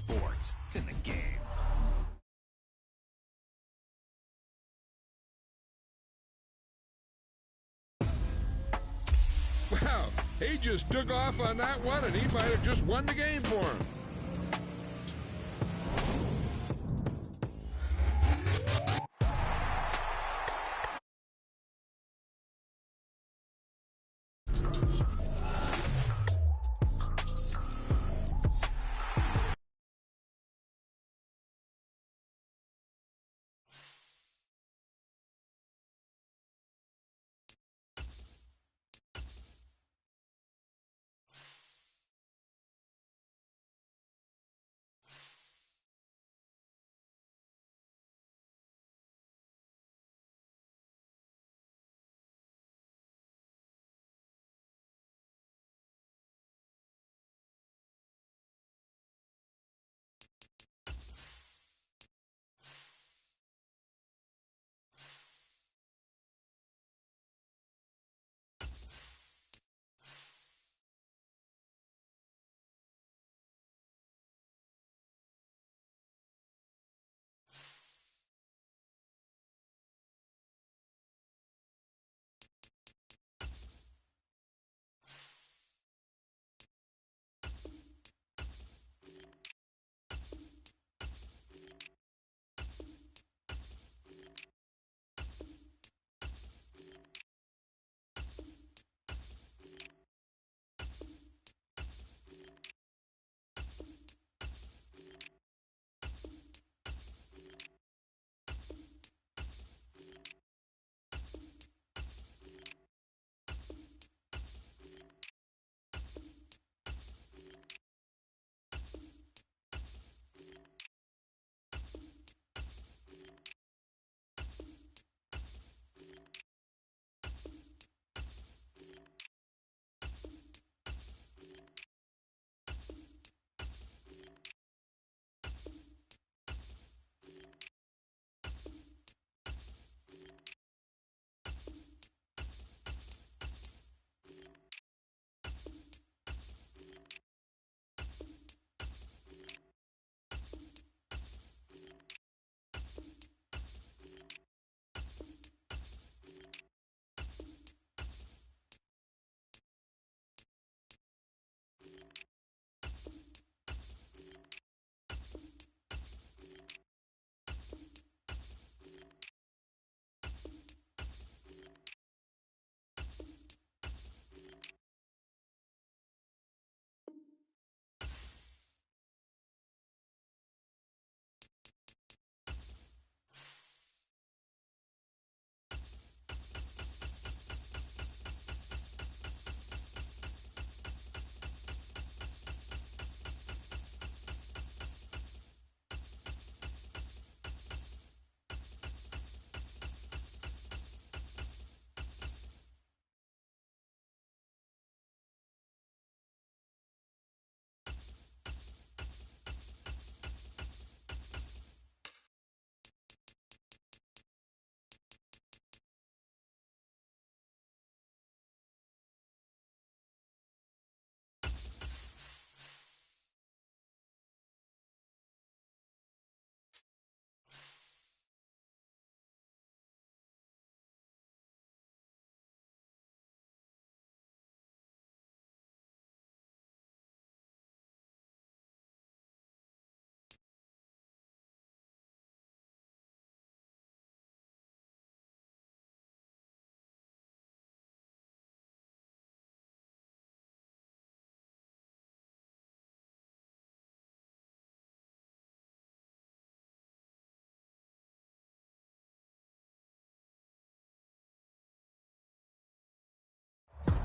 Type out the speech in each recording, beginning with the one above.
sports. It's in the game. Wow, he just took off on that one, and he might have just won the game for him.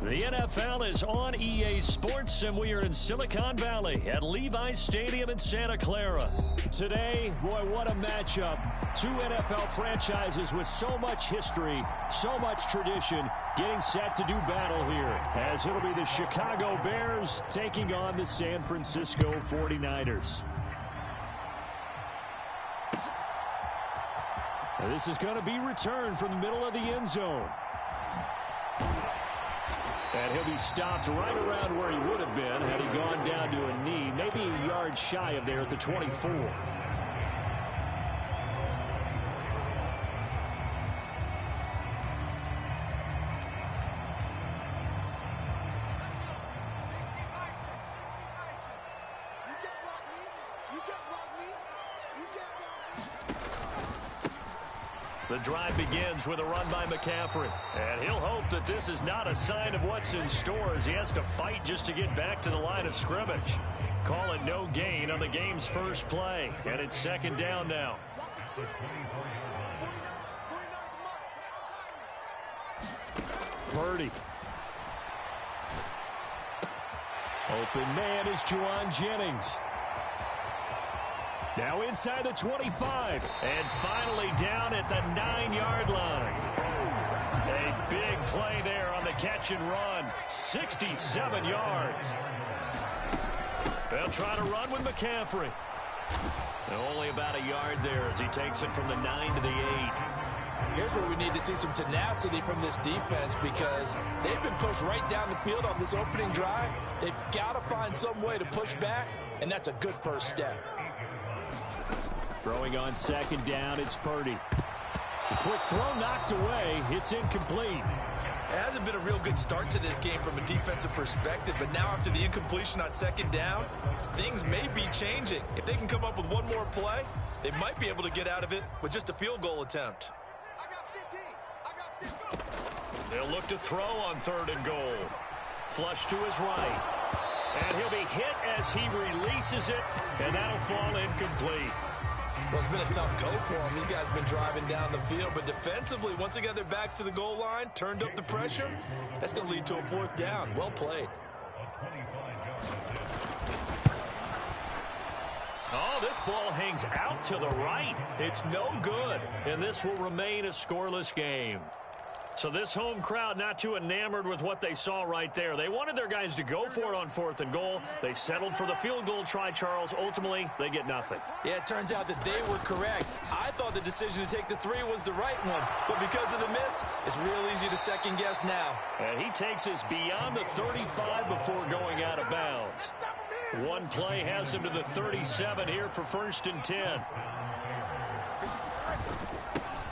The NFL is on EA Sports, and we are in Silicon Valley at Levi's Stadium in Santa Clara. Today, boy, what a matchup. Two NFL franchises with so much history, so much tradition, getting set to do battle here, as it'll be the Chicago Bears taking on the San Francisco 49ers. Now, this is going to be returned from the middle of the end zone. And he'll be stopped right around where he would have been had he gone down to a knee, maybe a yard shy of there at the 24. The drive begins with a run by McCaffrey. And he'll hope that this is not a sign of what's in store as he has to fight just to get back to the line of scrimmage. Call it no gain on the game's first play. And it's second down now. Purdy. Open man is Juwan Jennings. Now inside the 25. And finally down at the 9-yard line. A big play there on the catch and run. 67 yards. They'll try to run with McCaffrey. Only about a yard there as he takes it from the 9 to the 8. Here's where we need to see some tenacity from this defense because they've been pushed right down the field on this opening drive. They've got to find some way to push back, and that's a good first step. Throwing on second down, it's Purdy. The quick throw knocked away. It's incomplete. It hasn't been a real good start to this game from a defensive perspective, but now after the incompletion on second down, things may be changing. If they can come up with one more play, they might be able to get out of it with just a field goal attempt. They'll look to throw on 3rd and goal. Flush to his right. And he'll be hit as he releases it, and that'll fall incomplete. Well, it's been a tough go for them. These guys have been driving down the field, but defensively, once they got their backs to the goal line, turned up the pressure, that's going to lead to a 4th down. Well played. Oh, this ball hangs out to the right. It's no good, and this will remain a scoreless game. So this home crowd not too enamored with what they saw right there. They wanted their guys to go for it on 4th and goal. They settled for the field goal try, Charles. Ultimately, they get nothing. Yeah, it turns out that they were correct. I thought the decision to take the 3 was the right one, but because of the miss, it's real easy to second guess now. And he takes us beyond the 35 before going out of bounds. One play has him to the 37 here for 1st and 10.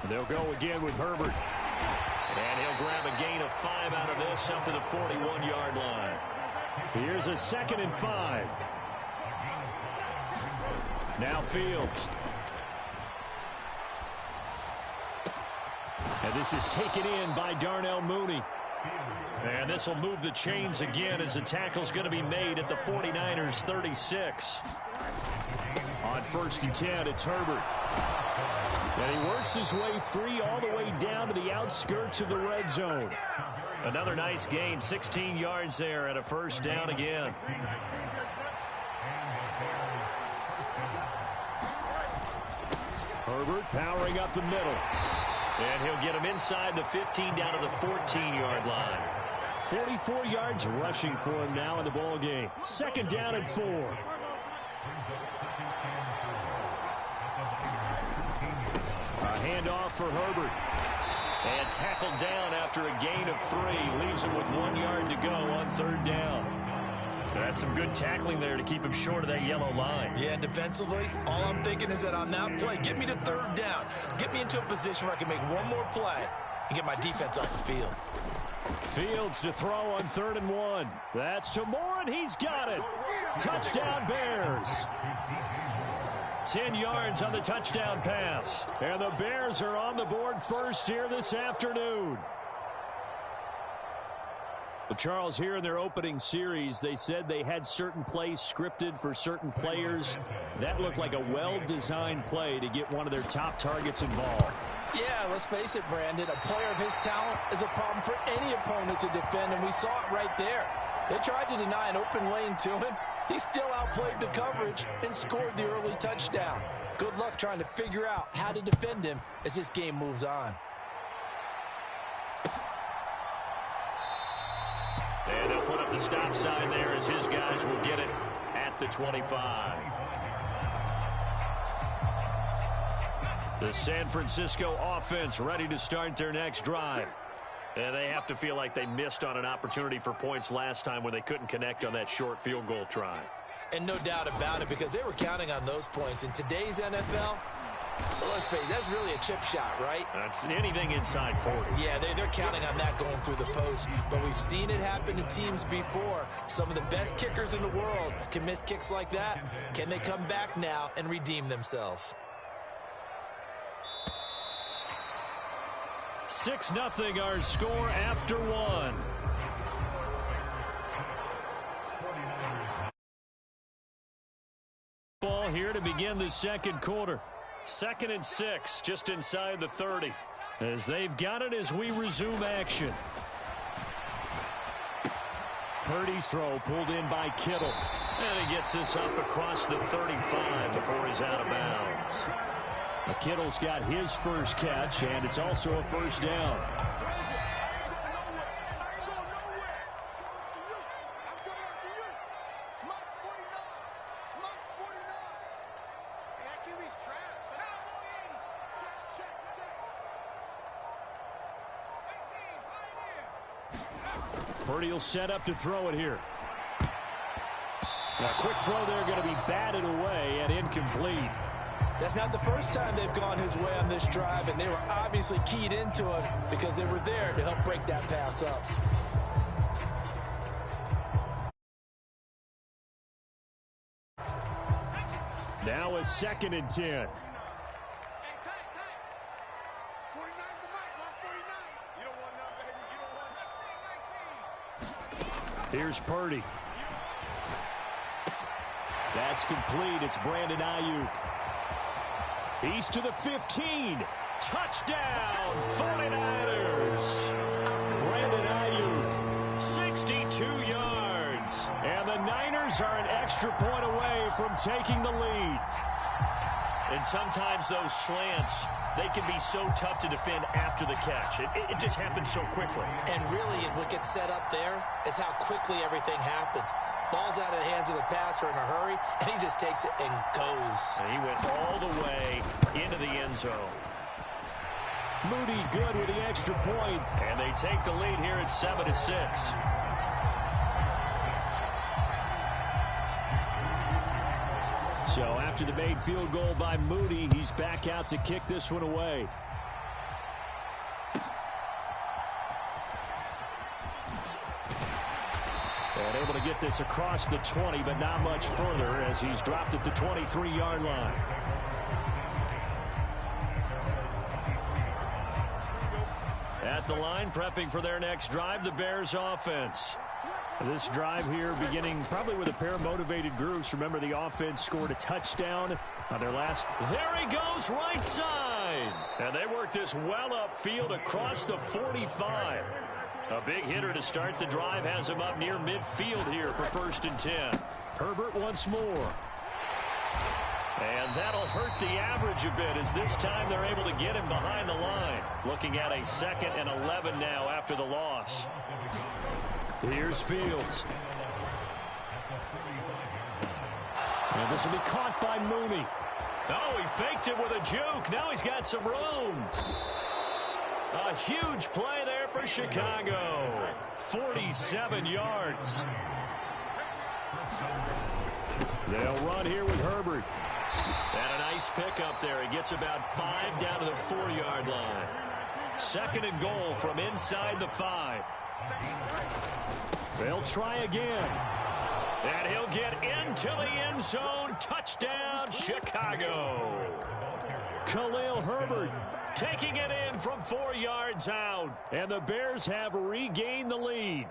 They'll go again with Herbert. And he'll grab a gain of 5 out of this up to the 41-yard line. Here's a 2nd and 5. Now Fields. And this is taken in by Darnell Mooney. And this will move the chains again as the tackle's going to be made at the 49ers 36. On 1st and 10, it's Herbert. And he works his way free all the way down to the outskirts of the red zone. Another nice gain, 16 yards there at a 1st down again. Herbert powering up the middle. And he'll get him inside the 15 down to the 14-yard line. 44 yards rushing for him now in the ball game. 2nd down and 4. A handoff for Herbert. And tackled down after a gain of 3. Leaves him with 1 yard to go on 3rd down. That's some good tackling there to keep him short of that yellow line. Yeah, and defensively, all I'm thinking is that on that play, get me to 3rd down. Get me into a position where I can make one more play and get my defense off the field. Fields to throw on 3rd and 1. That's to Moore, and he's got it. Touchdown Bears. 10 yards on the touchdown pass. And the Bears are on the board first here this afternoon. Well, Charles, here in their opening series, they said they had certain plays scripted for certain players. That looked like a well-designed play to get one of their top targets involved. Yeah, let's face it, Brandon. A player of his talent is a problem for any opponent to defend, and we saw it right there. They tried to deny an open lane to him. He still outplayed the coverage and scored the early touchdown. Good luck trying to figure out how to defend him as this game moves on. And he'll put up the stop sign there as his guys will get it at the 25. The San Francisco offense ready to start their next drive. And they have to feel like they missed on an opportunity for points last time when they couldn't connect on that short field goal try. And no doubt about it, because they were counting on those points. In today's NFL, well, let's face it, that's really a chip shot, right? That's anything inside 40. Yeah, they're counting on that going through the post. But we've seen it happen to teams before. Some of the best kickers in the world can miss kicks like that. Can they come back now and redeem themselves? 6-0 our score after one. Ball here to begin the second quarter. 2nd and 6, just inside the 30. As they've got it as we resume action. Purdy's throw pulled in by Kittle. And he gets this up across the 35 before he's out of bounds. Kittle's got his first catch, and it's also a first down. Purdy will set up to throw it here. A quick throw there, going to be batted away and incomplete. That's not the first time they've gone his way on this drive, and they were obviously keyed into it because they were there to help break that pass up. Now a 2nd and 10. Here's Purdy. That's complete. It's Brandon Ayuk. He's to the 15. Touchdown, 49ers. Brandon Ayuk, 62 yards. And the Niners are an extra point away from taking the lead. And sometimes those slants, they can be so tough to defend after the catch. It just happens so quickly. And really, what gets set up there is how quickly everything happens. Ball's out of the hands of the passer in a hurry, and he just takes it and goes. And he went all the way into the end zone. Moody good with the extra point. And they take the lead here at 7-6. So after the made field goal by Moody, he's back out to kick this one away. And able to get this across the 20, but not much further as he's dropped at the 23-yard line. At the line, prepping for their next drive, the Bears offense. This drive here beginning probably with a pair of motivated groups. Remember, the offense scored a touchdown on their last. There he goes, right side. And they work this well upfield across the 45. A big hitter to start the drive has him up near midfield here for 1st and 10. Herbert once more. And that'll hurt the average a bit as this time they're able to get him behind the line. Looking at a 2nd and 11 now after the loss. Here's Fields. And this will be caught by Mooney. Oh, he faked it with a juke. Now he's got some room. A huge play there for Chicago. 47 yards. They'll run here with Herbert. And a nice pickup there. He gets about 5 down to the 4-yard line. 2nd and goal from inside the 5. They'll try again. And he'll get into the end zone. Touchdown, Chicago. Khalil Herbert taking it in from 4 yards out. And the Bears have regained the lead.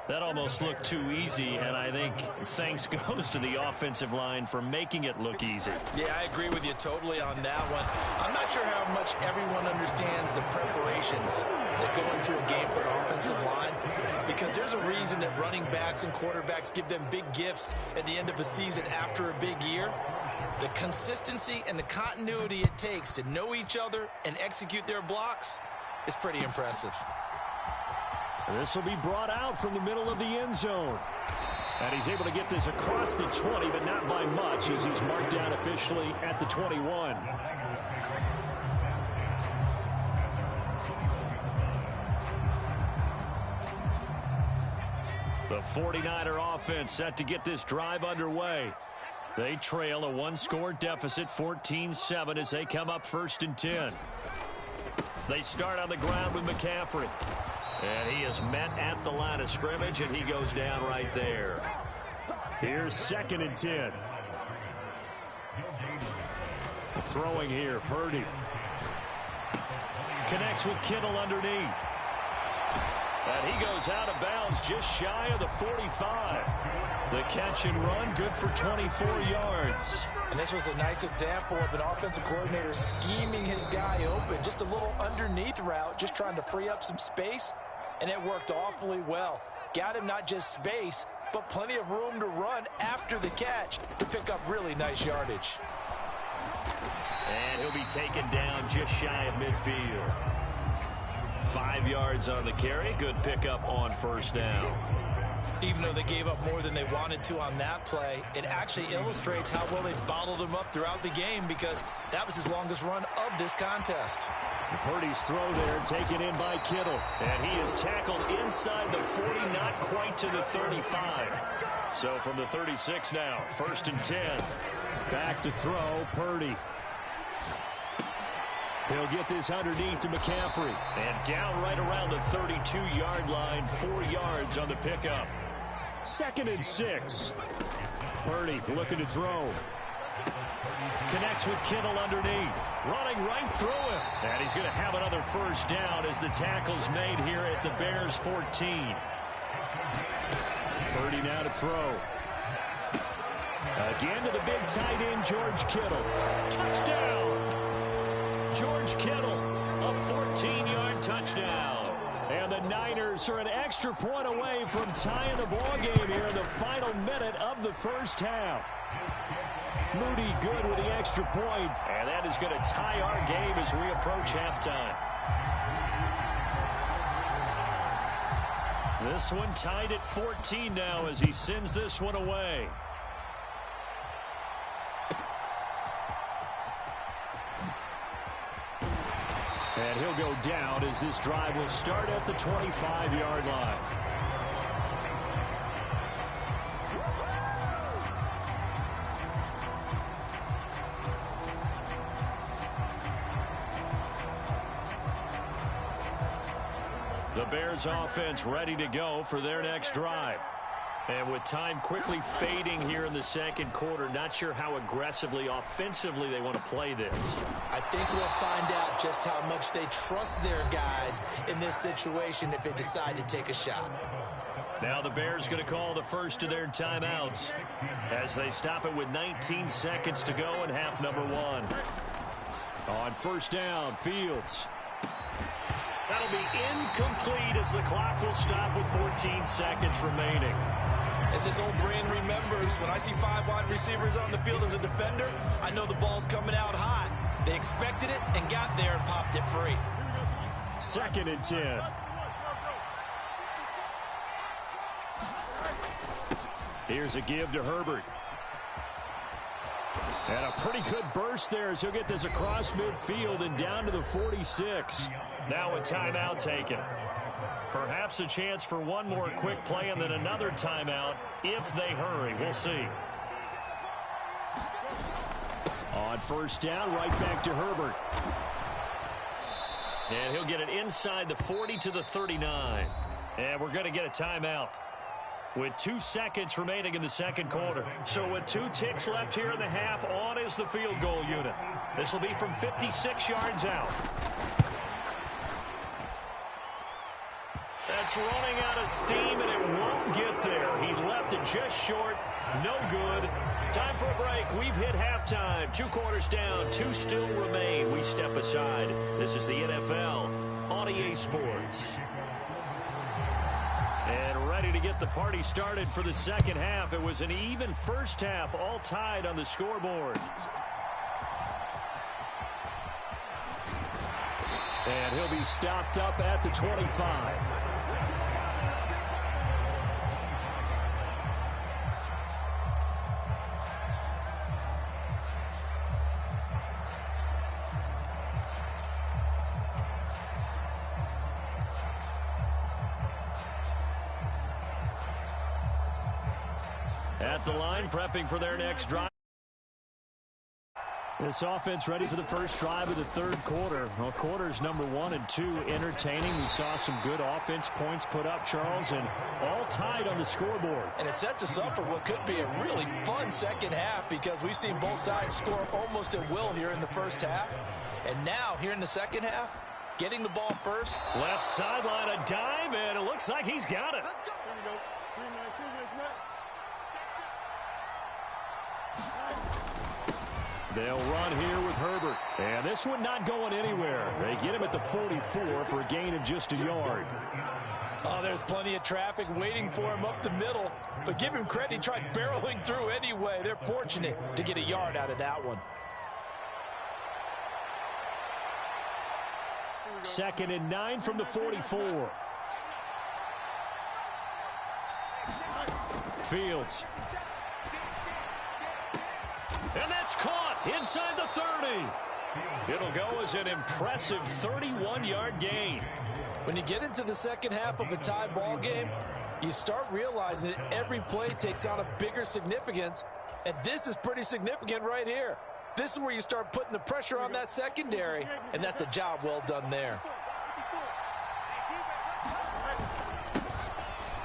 That almost looked too easy, and I think thanks goes to the offensive line for making it look easy. Yeah, I agree with you totally on that one. I'm not sure how much everyone understands the preparations that go into a game for an offensive line, because there's a reason that running backs and quarterbacks give them big gifts at the end of the season after a big year. The consistency and the continuity it takes to know each other and execute their blocks is pretty impressive. This will be brought out from the middle of the end zone. And he's able to get this across the 20, but not by much as he's marked down officially at the 21. The 49er offense set to get this drive underway. They trail a one-score deficit, 14-7, as they come up 1st and 10. They start on the ground with McCaffrey. And he is met at the line of scrimmage, and he goes down right there. Here's 2nd and 10. Throwing here, Purdy. Connects with Kittle underneath. And he goes out of bounds just shy of the 45. The catch and run, good for 24 yards. And this was a nice example of an offensive coordinator scheming his guy open. Just a little underneath route, just trying to free up some space. And it worked awfully well. Got him not just space, but plenty of room to run after the catch to pick up really nice yardage. And he'll be taken down just shy of midfield. 5 yards on the carry. Good pickup on 1st down. Even though they gave up more than they wanted to on that play, it actually illustrates how well they bottled him up throughout the game, because that was his longest run of this contest. Purdy's throw there taken in by Kittle. And he is tackled inside the 40, not quite to the 35. So from the 36 now, 1st and 10. Back to throw, Purdy. He'll get this underneath to McCaffrey. And down right around the 32-yard line, 4 yards on the pickup. 2nd and 6. Purdy looking to throw. Connects with Kittle underneath. Running right through him. And he's going to have another 1st down as the tackle's made here at the Bears 14. Purdy now to throw. Again to the big tight end, George Kittle. Touchdown! George Kittle, a 14-yard touchdown. And the Niners are an extra point away from tying the ball game here in the final minute of the 1st half. Moody good with the extra point. And that is going to tie our game as we approach halftime. This one tied at 14 now as he sends this one away. And he'll go down as this drive will start at the 25-yard line. The Bears offense ready to go for their next drive. And with time quickly fading here in the 2nd quarter, not sure how aggressively, offensively they want to play this. I think we'll find out just how much they trust their guys in this situation if they decide to take a shot. Now the Bears going to call the first of their timeouts as they stop it with 19 seconds to go in half number 1. On 1st down, Fields. That'll be incomplete as the clock will stop with 14 seconds remaining. As this old brain remembers, when I see 5 wide receivers on the field as a defender, I know the ball's coming out hot. They expected it and got there and popped it free. 2nd and 10. Here's a give to Herbert. And a pretty good burst there as he'll get this across midfield and down to the 46. Now a timeout taken. Perhaps a chance for one more quick play and then another timeout if they hurry. We'll see. On 1st down, right back to Herbert. And he'll get it inside the 40 to the 39. And we're going to get a timeout with 2 seconds remaining in the 2nd quarter. So with 2 ticks left here in the half, on is the field goal unit. This will be from 56 yards out. That's running out of steam, and it won't get there. He left it just short. No good. Time for a break. We've hit halftime. 2 quarters down. 2 still remain. We step aside. This is the NFL on EA Sports. And ready to get the party started for the 2nd half. It was an even 1st half, all tied on the scoreboard. And he'll be stopped up at the 25. at the line, prepping for their next drive. This offense ready for the first drive of the third quarter. Well, quarters number 1 and 2 entertaining. We saw some good offense points put up, Charles, and all tied on the scoreboard. And it sets us up for what could be a really fun second half because we've seen both sides score almost at will here in the first half. And now, here in the second half, getting the ball first. Left sideline, a dive, and it looks like he's got it. They'll run here with Herbert. And this one not going anywhere. They get him at the 44 for a gain of just a yard. Oh, there's plenty of traffic waiting for him up the middle. But give him credit, he tried barreling through anyway. They're fortunate to get a yard out of that one. 2nd and 9 from the 44. Fields. And that's caught inside the 30. It'll go as an impressive 31-yard gain. When you get into the second half of a tie ball game, you start realizing that every play takes on a bigger significance, and this is pretty significant right here. This is where you start putting the pressure on that secondary, and that's a job well done there.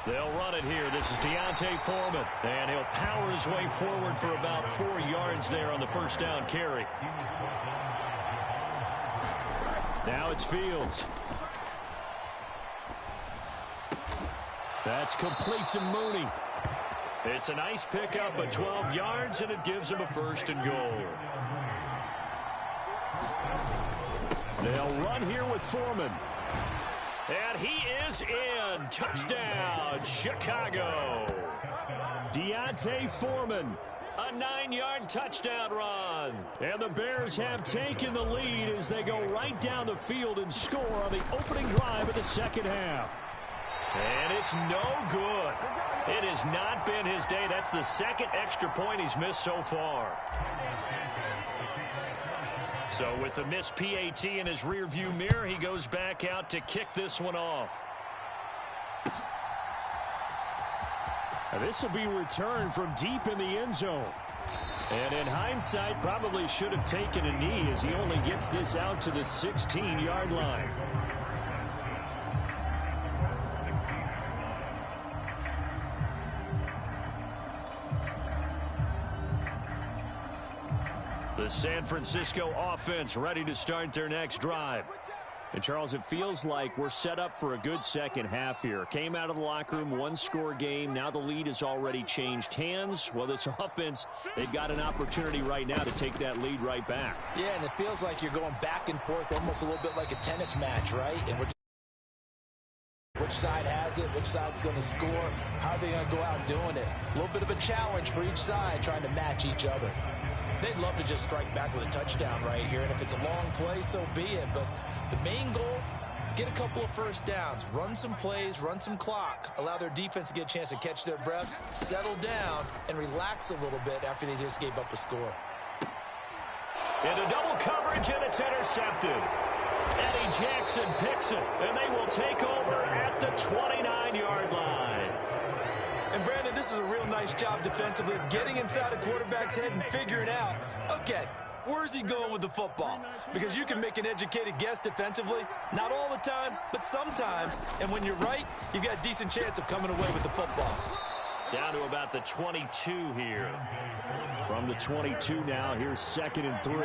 They'll run it here. This is Deontay Foreman, and he'll power his way forward for about 4 yards there on the first down carry. Now it's Fields. That's complete to Mooney. It's a nice pickup of 12 yards, and it gives him a 1st and goal. They'll run here with Foreman. And he is in. Touchdown, Chicago. Deontay Foreman, a 9-yard touchdown run. And the Bears have taken the lead as they go right down the field and score on the opening drive of the second half. And it's no good. It has not been his day. That's the 2nd extra point he's missed so far. So with the missed PAT in his rearview mirror, he goes back out to kick this one off. Now this will be returned from deep in the end zone. And in hindsight, probably should have taken a knee as he only gets this out to the 16-yard line. The San Francisco offense ready to start their next drive. And, Charles, it feels like we're set up for a good second half here. Came out of the locker room, 1-score game. Now the lead has already changed hands. Well, this offense, they've got an opportunity right now to take that lead right back. Yeah, and it feels like you're going back and forth almost a little bit like a tennis match, right? And which side has it, which side's going to score, how are they going to go out doing it? A little bit of a challenge for each side trying to match each other. They'd love to just strike back with a touchdown right here, and if it's a long play, so be it. But the main goal, get a couple of first downs, run some plays, run some clock, allow their defense to get a chance to catch their breath, settle down, and relax a little bit after they just gave up a score. Into double coverage, and it's intercepted. Eddie Jackson picks it, and they will take over at the 29-yard line. And, Brandon, this is a real nice job defensively of getting inside a quarterback's head and figuring out, okay, where's he going with the football? Because you can make an educated guess defensively, not all the time, but sometimes. And when you're right, you've got a decent chance of coming away with the football. Down to about the 22 here. From the 22 now, here's 2nd and 3.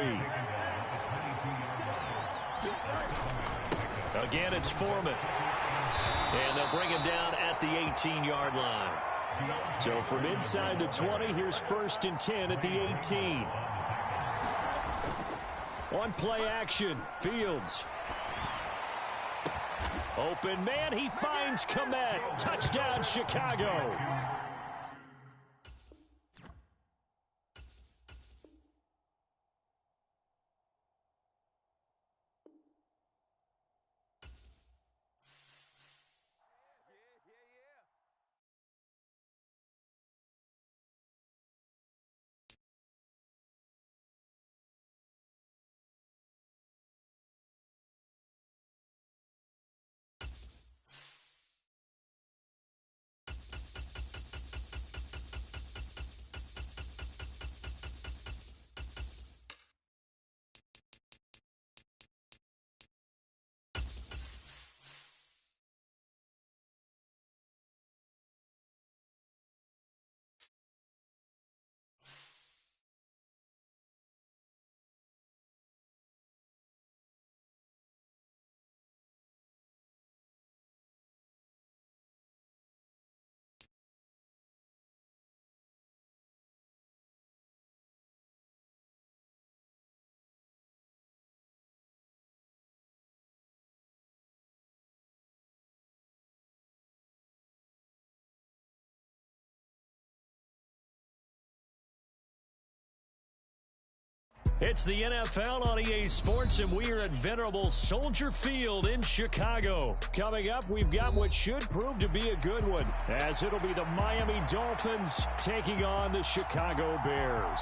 Again, it's Foreman. And they'll bring him down at the 18-yard line. So from inside the 20, here's 1st and 10 at the 18. On play action, Fields. Open man, he finds Kmet. Touchdown, Chicago. It's the NFL on EA Sports, and we are at venerable Soldier Field in Chicago. Coming up, we've got what should prove to be a good one, as it'll be the Miami Dolphins taking on the Chicago Bears.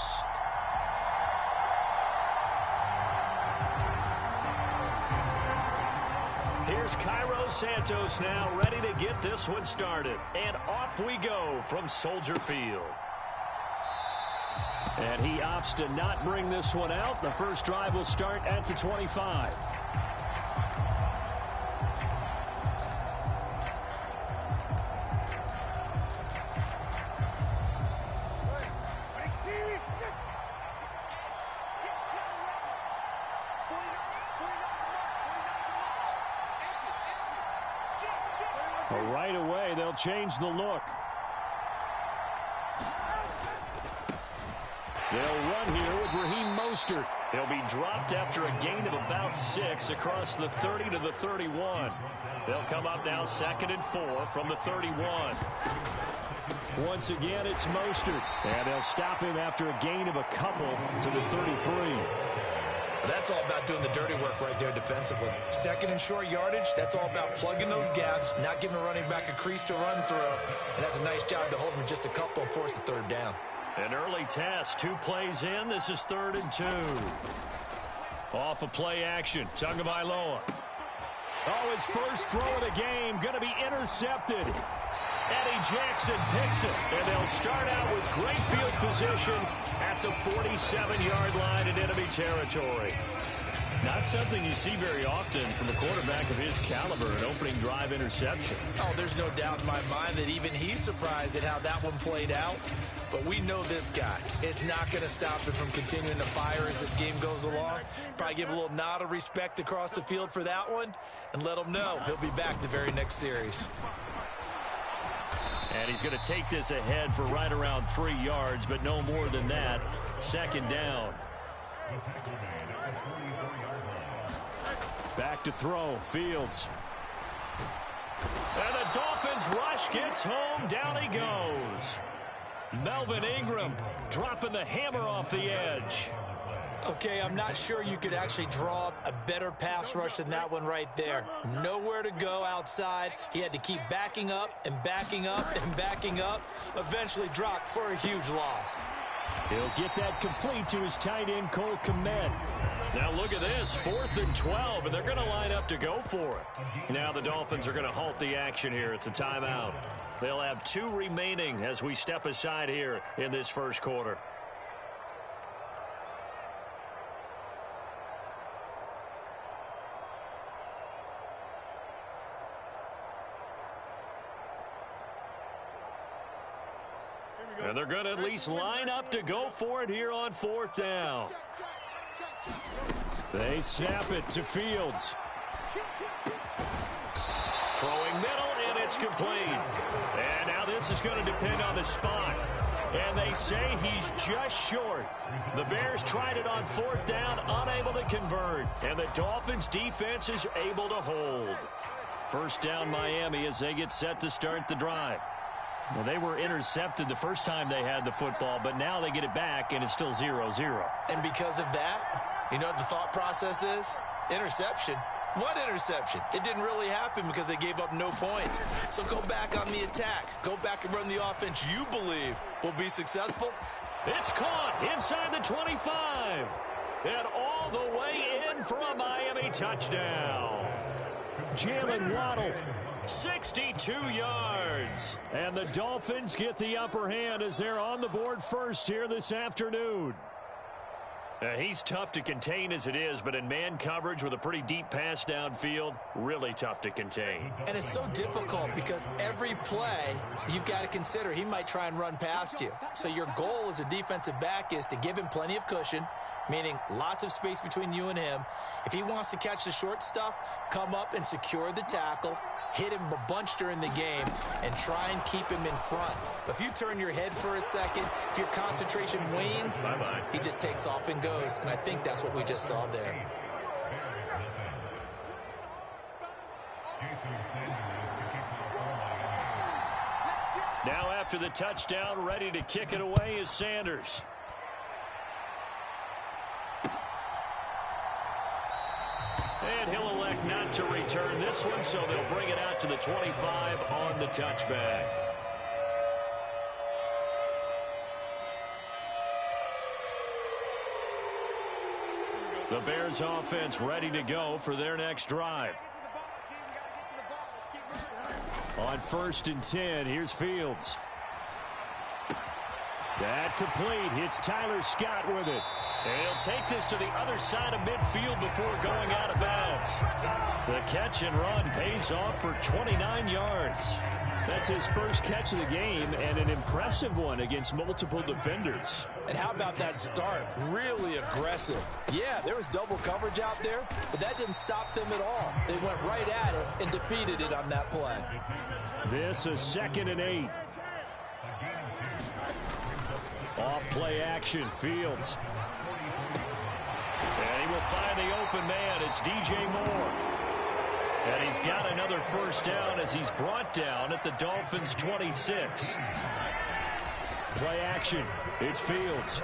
Here's Cairo Santos now, ready to get this one started. And off we go from Soldier Field. And he opts to not bring this one out. The first drive will start at the 25. Right away, they'll change the look. They'll run here with Raheem Mostert. He'll be dropped after a gain of about 6 across the 30 to the 31. They'll come up now 2nd and 4 from the 31. Once again, it's Mostert. And they'll stop him after a gain of a couple to the 33. That's all about doing the dirty work right there defensively. 2nd and short yardage, that's all about plugging those gaps, not giving a running back a crease to run through. And that's a nice job to hold him just a couple and force a 3rd down. An early test, 2 plays in. This is 3rd and 2. Off of play action, Tagovailoa. Oh, his first throw of the game, going to be intercepted. Eddie Jackson picks it, and they'll start out with great field position at the 47-yard line in enemy territory. Not something you see very often from a quarterback of his caliber, an opening drive interception. Oh, there's no doubt in my mind that even he's surprised at how that one played out. But we know this guy is not going to stop him from continuing to fire as this game goes along. Probably give a little nod of respect across the field for that one and let him know he'll be back the very next series. And he's going to take this ahead for right around 3 yards, but no more than that. 2nd down. Back to throw, Fields. And the Dolphins rush gets home. Down he goes. Melvin Ingram dropping the hammer off the edge. Okay, I'm not sure you could actually draw up a better pass rush than that one right there. Nowhere to go outside. He had to keep backing up and backing up and backing up. Eventually dropped for a huge loss. He'll get that complete to his tight end, Cole Kmet. Now look at this, 4th and 12, and they're going to line up to go for it. Now the Dolphins are going to halt the action here. It's a timeout. They'll have 2 remaining as we step aside here in this first quarter. And they're going to at least line up to go for it here on 4th down. They snap it to Fields. Throwing middle, and it's complete. And now this is going to depend on the spot. And they say he's just short. The Bears tried it on 4th down, unable to convert. And the Dolphins' defense is able to hold. First down, Miami, as they get set to start the drive. Well, they were intercepted the first time they had the football, but now they get it back, and it's still 0-0. And because of that, you know what the thought process is? Interception. What interception? It didn't really happen because they gave up no points. So go back on the attack. Go back and run the offense you believe will be successful. It's caught inside the 25. And all the way in for a Miami touchdown. Jalen Waddle. 62 yards. And the Dolphins get the upper hand as they're on the board first here this afternoon. He's tough to contain as it is, but in man coverage with a pretty deep pass downfield, really tough to contain. And it's so difficult because every play you've got to consider he might try and run past you. So your goal as a defensive back is to give him plenty of cushion, meaning lots of space between you and him. If he wants to catch the short stuff, come up and secure the tackle, hit him a bunch during the game, and try and keep him in front. But if you turn your head for a second, if your concentration wanes, he just takes off and goes. And I think that's what we just saw there. Now after the touchdown, ready to kick it away is Sanders. And he'll elect not to return this one, so they'll bring it out to the 25 on the touchback. The Bears offense ready to go for their next drive. On 1st and 10, here's Fields. That complete. Hits Tyler Scott with it. And he'll take this to the other side of midfield before going out of bounds. The catch and run pays off for 29 yards. That's his first catch of the game, and an impressive one against multiple defenders. And how about that start? Really aggressive. Yeah, there was double coverage out there, but that didn't stop them at all. They went right at it and defeated it on that play. This is 2nd and 8. Off play action, Fields. And he will find the open man. It's DJ Moore. And he's got another first down as he's brought down at the Dolphins' 26. Play action. It's Fields.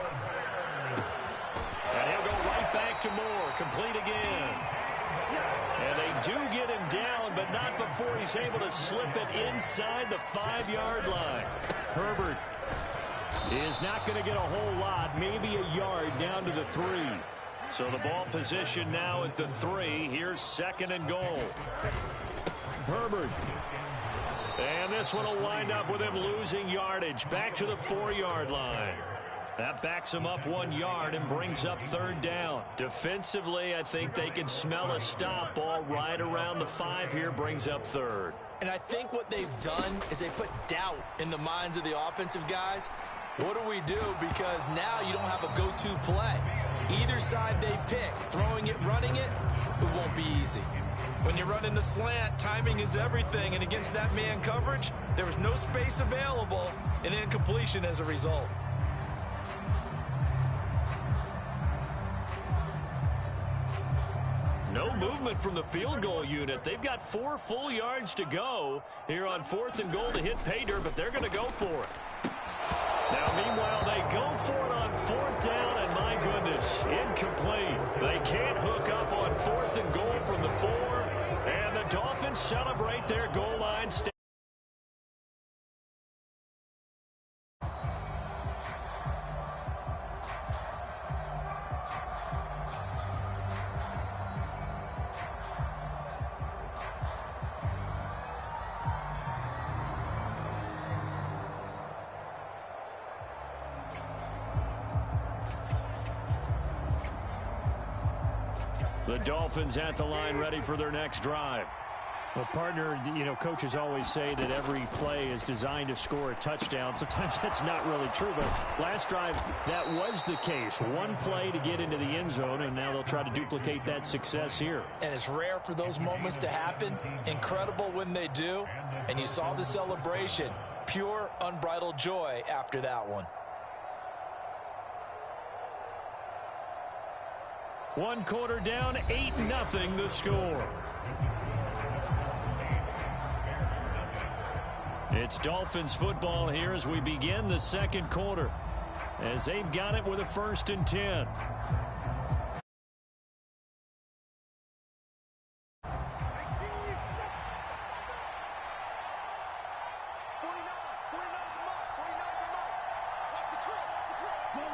And he'll go right back to Moore. Complete again. And they do get him down, but not before he's able to slip it inside the 5-yard line. Herbert is not going to get a whole lot, maybe a yard down to the 3. So the ball position now at the 3. Here's 2nd and goal. Herbert. And this one will wind up with him losing yardage. Back to the 4-yard line. That backs him up 1 yard and brings up 3rd down. Defensively, I think they can smell a stop. Ball right around the 5 here, brings up 3rd. And I think what they've done is they put doubt in the minds of the offensive guys. What do we do? Because now you don't have a go-to play. Either side they pick, throwing it, running it, it won't be easy. When you're running the slant, timing is everything, and against that man coverage, there was no space available, and incompletion as a result. No movement from the field goal unit. They've got 4 full yards to go here on 4th and goal to hit pay dirt, but they're going to go for it. Now, meanwhile, they go for it on 4th down, and my goodness, incomplete. They can't hook up on 4th and goal from the 4, and the Dolphins celebrate their goal line stand. The Dolphins at the line ready for their next drive. Well, partner, coaches always say that every play is designed to score a touchdown. Sometimes that's not really true, but last drive, that was the case. 1 play to get into the end zone, and now they'll try to duplicate that success here. And it's rare for those moments to happen. Incredible when they do. And you saw the celebration. Pure, unbridled joy after that one. 1 quarter down, 8-0 the score. It's Dolphins football here as we begin the 2nd quarter, as they've got it with a 1st and 10.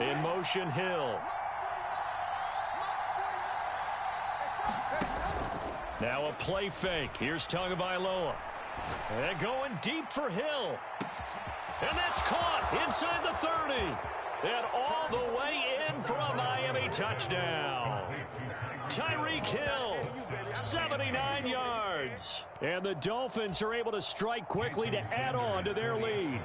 In motion, Hill. Now a play fake. Here's Tagovailoa. And going deep for Hill. And that's caught inside the 30. And all the way in for a Miami touchdown. Tyreek Hill, 79 yards. And the Dolphins are able to strike quickly to add on to their lead.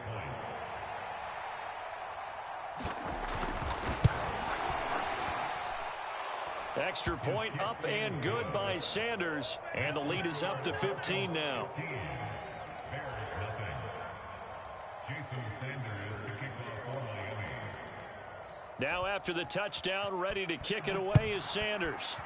Extra point up and good by Sanders. And the lead is up to 15 now. Now after the touchdown, ready to kick it away is Sanders.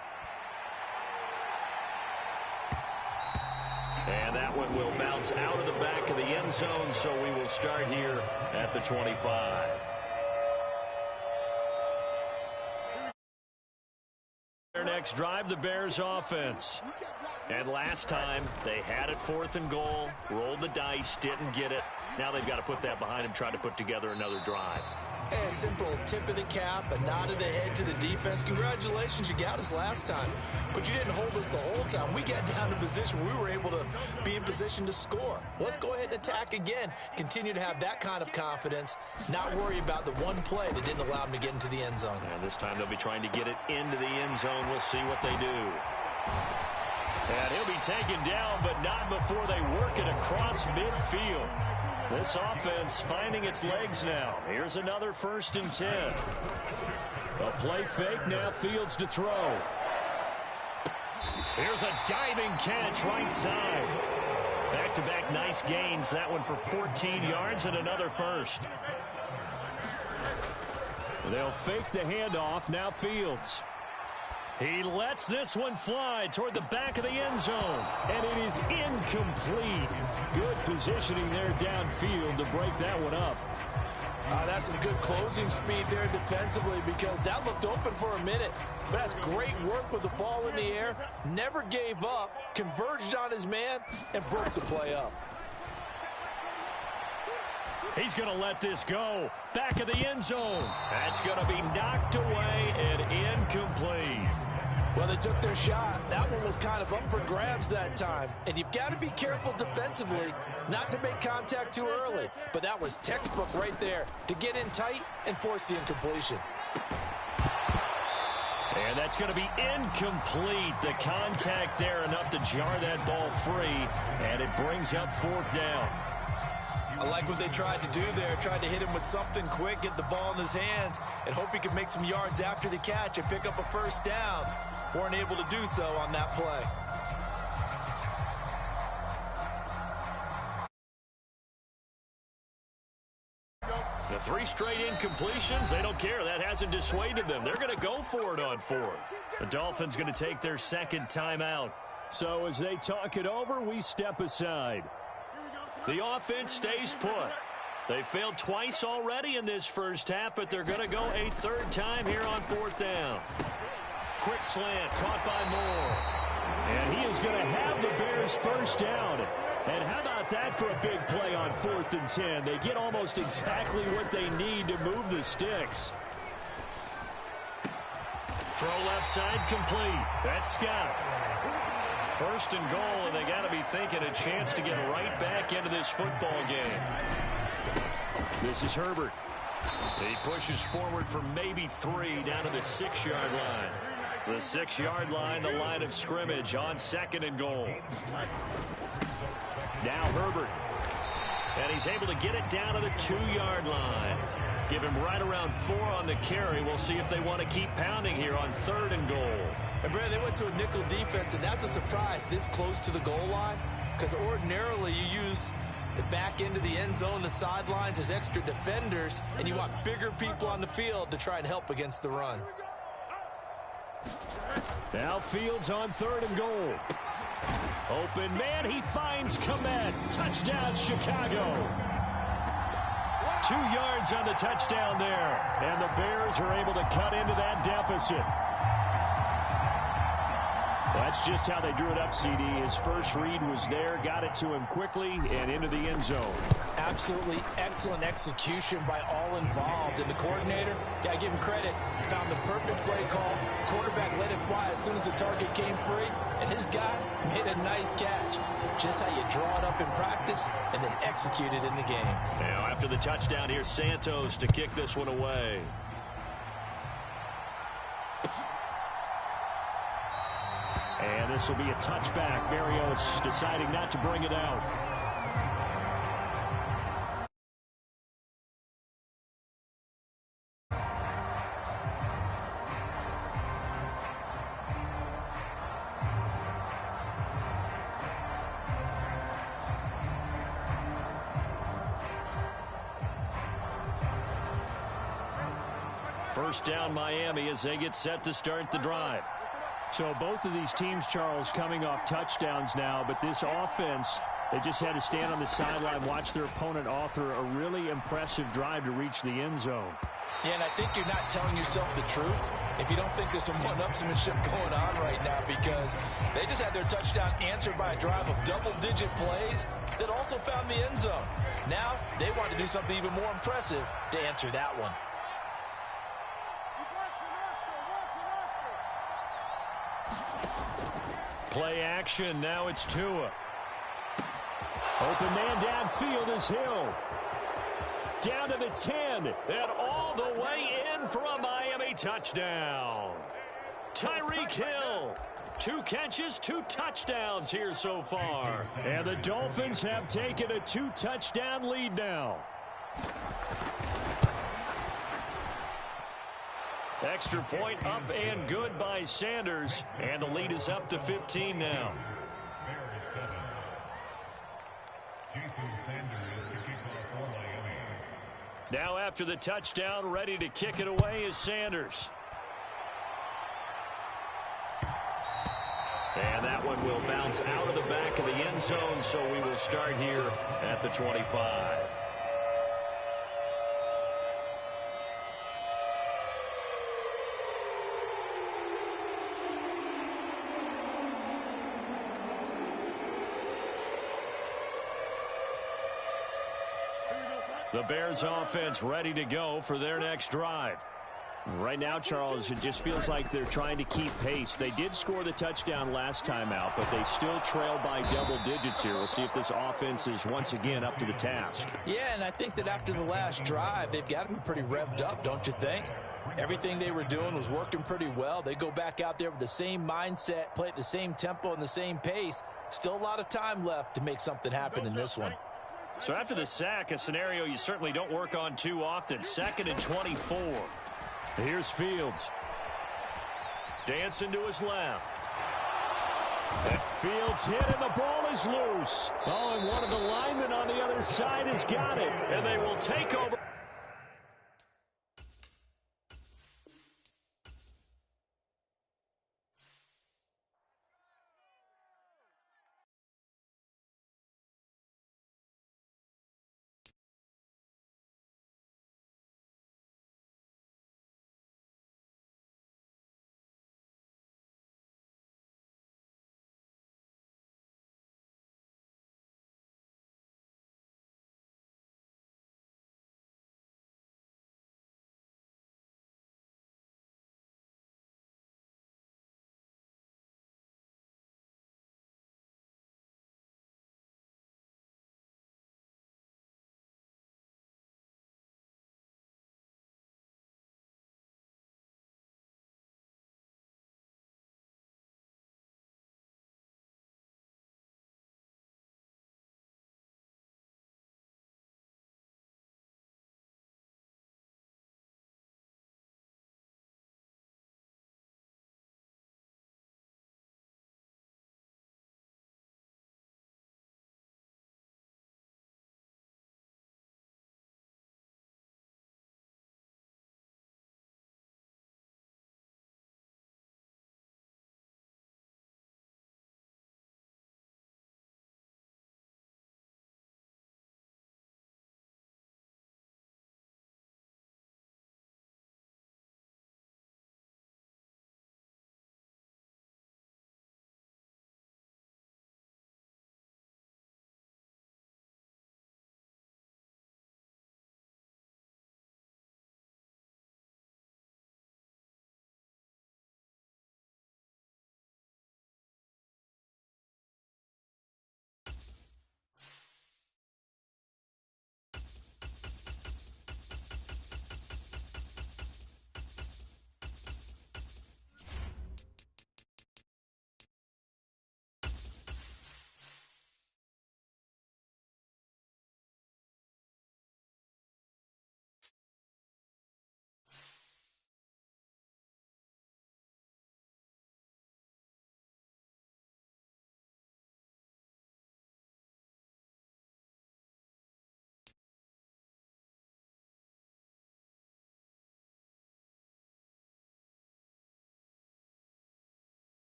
And that one will bounce out of the back of the end zone, so we will start here at the 25. Their next next drive, the Bears offense. And last time, they had it 4th and goal, rolled the dice, didn't get it. Now they've got to put that behind them, try to put together another drive. A simple tip of the cap, a nod of the head to the defense. Congratulations, you got us last time. But you didn't hold us the whole time. We got down to position. We were able to be in position to score. Let's go ahead and attack again. Continue to have that kind of confidence. Not worry about the one play that didn't allow them to get into the end zone. And this time they'll be trying to get it into the end zone. We'll see what they do. And he'll be taken down, but not before they work it across midfield. This offense finding its legs now. Here's another 1st and 10. A play fake, now Fields to throw. Here's a diving catch right side. Back-to-back nice gains. That one for 14 yards and another first. They'll fake the handoff, now Fields. He lets this one fly toward the back of the end zone. And it is incomplete. Good positioning there downfield to break that one up. That's some good closing speed there defensively because that looked open for a minute. But that's great work with the ball in the air. Never gave up, converged on his man, and broke the play up. He's going to let this go. Back of the end zone. That's going to be knocked away and incomplete. Well, they took their shot. That one was kind of up for grabs that time. And you've got to be careful defensively not to make contact too early. But that was textbook right there to get in tight and force the incompletion. And that's going to be incomplete. The contact there enough to jar that ball free. And it brings up 4th down. I like what they tried to do there. Tried to hit him with something quick, get the ball in his hands, and hope he could make some yards after the catch and pick up a 1st down. Weren't able to do so on that play. The 3 straight incompletions, they don't care. That hasn't dissuaded them. They're going to go for it on 4th. The Dolphins going to take their 2nd timeout. So as they talk it over, we step aside. The offense stays put. They failed twice already in this first half, but they're going to go a 3rd time here on 4th down. Quick slant, caught by Moore. And he is going to have the Bears 1st down. And how about that for a big play on 4th and 10? They get almost exactly what they need to move the sticks. Throw left side complete. That's Scott. 1st and goal, and they got to be thinking a chance to get right back into this football game. This is Herbert. He pushes forward for maybe 3 down to the 6-yard line. The 6-yard line, the line of scrimmage on 2nd and goal. Now Herbert. And he's able to get it down to the 2-yard line. Give him right around 4 on the carry. We'll see if they want to keep pounding here on 3rd and goal. And, Brad, they went to a nickel defense, and that's a surprise this close to the goal line because ordinarily you use the back end of the end zone, the sidelines as extra defenders, and you want bigger people on the field to try and help against the run. Now Fields on 3rd and goal. Open man, he finds Komet. Touchdown, Chicago. 2 yards on the touchdown there. And the Bears are able to cut into that deficit. That's just how they drew it up, CD. His first read was there, got it to him quickly, and into the end zone. Absolutely excellent execution by all involved. And the coordinator, yeah, I give him credit, found the perfect play call. Quarterback let it fly as soon as the target came free, and his guy made a nice catch. Just how you draw it up in practice and then execute it in the game. Now, after the touchdown, here's Santos to kick this one away. And this will be a touchback. Berrios deciding not to bring it out. First down, Miami, as they get set to start the drive. So both of these teams, Charles, coming off touchdowns now, but this offense, they just had to stand on the sideline, watch their opponent author a really impressive drive to reach the end zone. Yeah, and I think you're not telling yourself the truth if you don't think there's some one-upsmanship going on right now, because they just had their touchdown answered by a drive of double-digit plays that also found the end zone. Now they want to do something even more impressive to answer that one. Play action. Now it's Tua. Open man downfield is Hill. Down to the 10. And all the way in for a Miami touchdown. Tyreek Hill. 2 catches, 2 touchdowns here so far. And the Dolphins have taken a 2-touchdown lead now. Extra point up and good by Sanders. And the lead is up to 15 now. Now after the touchdown, ready to kick it away is Sanders. And that one will bounce out of the back of the end zone, so we will start here at the 25. The Bears offense ready to go for their next drive. Right now, Charles, it just feels like they're trying to keep pace. They did score the touchdown last time out, but they still trail by double digits here. We'll see if this offense is once again up to the task. Yeah, and I think that after the last drive, they've got to be pretty revved up, don't you think? Everything they were doing was working pretty well. They go back out there with the same mindset, play at the same tempo and the same pace. Still a lot of time left to make something happen in this one. So after the sack, a scenario you certainly don't work on too often. 2nd and 24. Here's Fields. Dancing to his left. Fields hit and the ball is loose. Oh, and one of the linemen on the other side has got it. And they will take over.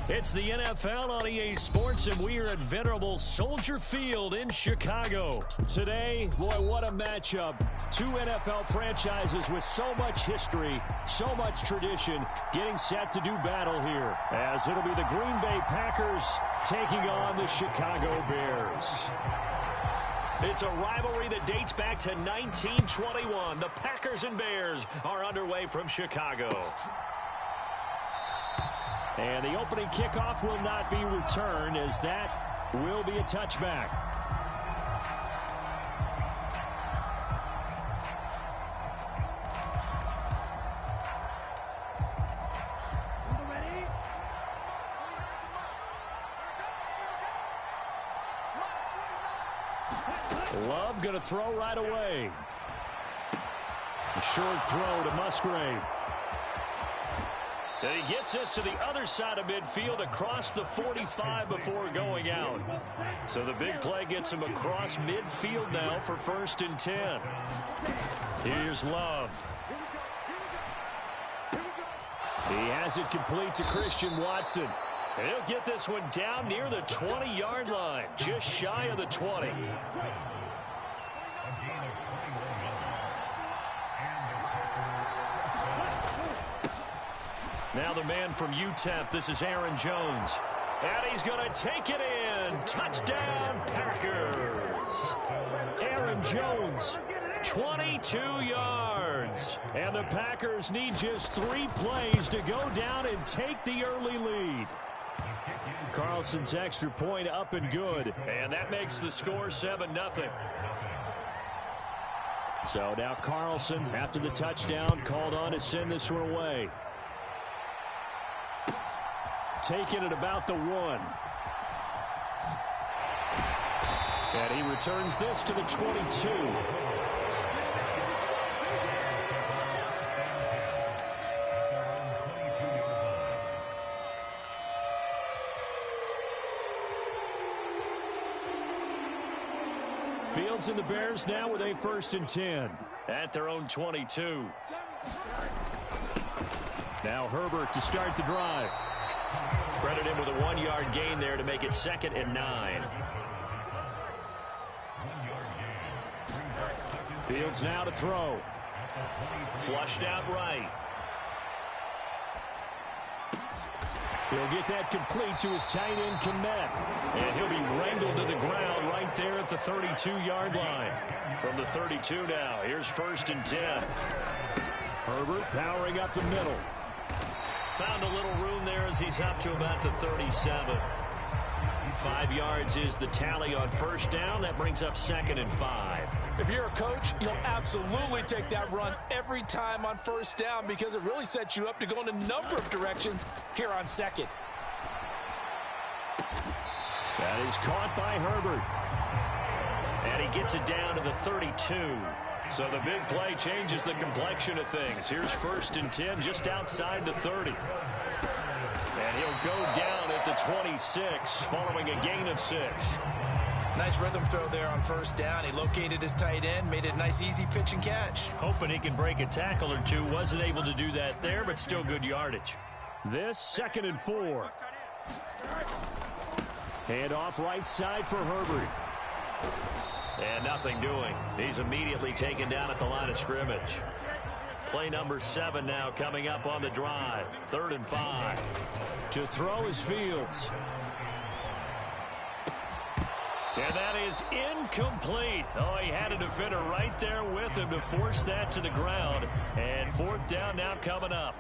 It's the NFL on EA Sports, and we are at venerable Soldier Field in Chicago. Today, boy, what a matchup. Two NFL franchises with so much history, so much tradition, getting set to do battle here. As it'll be the Green Bay Packers taking on the Chicago Bears. It's a rivalry that dates back to 1921. The Packers and Bears are underway from Chicago. And the opening kickoff will not be returned, as that will be a touchback. Love going to throw right away. A short throw to Musgrave. And he gets us to the other side of midfield across the 45 before going out. So the big play gets him across midfield now for 1st and 10. Here's Love. He has it complete to Christian Watson. And he'll get this one down near the 20-yard line, just shy of the 20. Now the man from UTEP, this is Aaron Jones. And he's going to take it in. Touchdown, Packers. Aaron Jones, 22 yards. And the Packers need just 3 plays to go down and take the early lead. Carlson's extra point up and good. And that makes the score 7-0. So now Carlson, after the touchdown, called on to send this one away. Taking it about the 1. And he returns this to the 22. Fields and the Bears now with a 1st and 10. At their own 22. Now Herbert to start the drive. Credit him with a 1-yard gain there to make it 2nd and 9. Fields now to throw. Flushed out right. He'll get that complete to his tight end, Kmet. And he'll be wrangled to the ground right there at the 32-yard line. From the 32 now, here's 1st and 10. Herbert powering up the middle. Found a little room there as he's up to about the 37. 5 yards is the tally on 1st down. That brings up 2nd and 5. If you're a coach, you'll absolutely take that run every time on 1st down because it really sets you up to go in a number of directions here on 2nd. That is caught by Herbert. And he gets it down to the 32. So the big play changes the complexion of things. Here's 1st and 10 just outside the 30. And he'll go down at the 26 following a gain of 6. Nice rhythm throw there on 1st down. He located his tight end, made it a nice easy pitch and catch. Hoping he can break a tackle or two. Wasn't able to do that there, but still good yardage. This 2nd and 4. Hand off right side for Herbert. And nothing doing. He's immediately taken down at the line of scrimmage. Play number 7 now coming up on the drive. 3rd and 5. To throw is Fields. And that is incomplete. Oh, he had a defender right there with him to force that to the ground. And 4th down now coming up.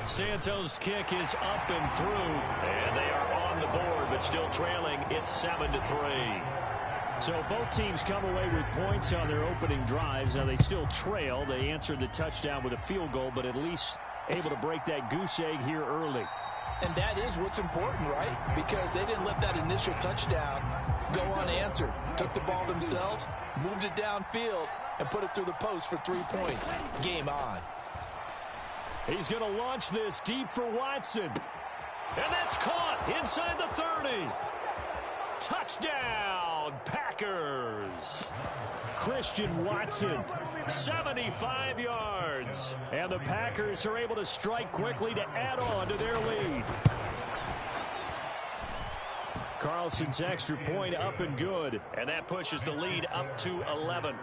Santos' kick is up and through. And they are on the board, but still trailing. It's 7-3. So both teams come away with points on their opening drives. Now they still trail. They answered the touchdown with a field goal, but at least able to break that goose egg here early. And that is what's important, right? Because they didn't let that initial touchdown go unanswered. Took the ball themselves, moved it downfield, and put it through the post for 3 points. Game on. He's going to launch this deep for Watson. And that's caught inside the 30. Touchdown, Packers. Christian Watson. 75 yards. And the Packers are able to strike quickly to add on to their lead. Carlson's extra point up and good. And that pushes the lead up to 11.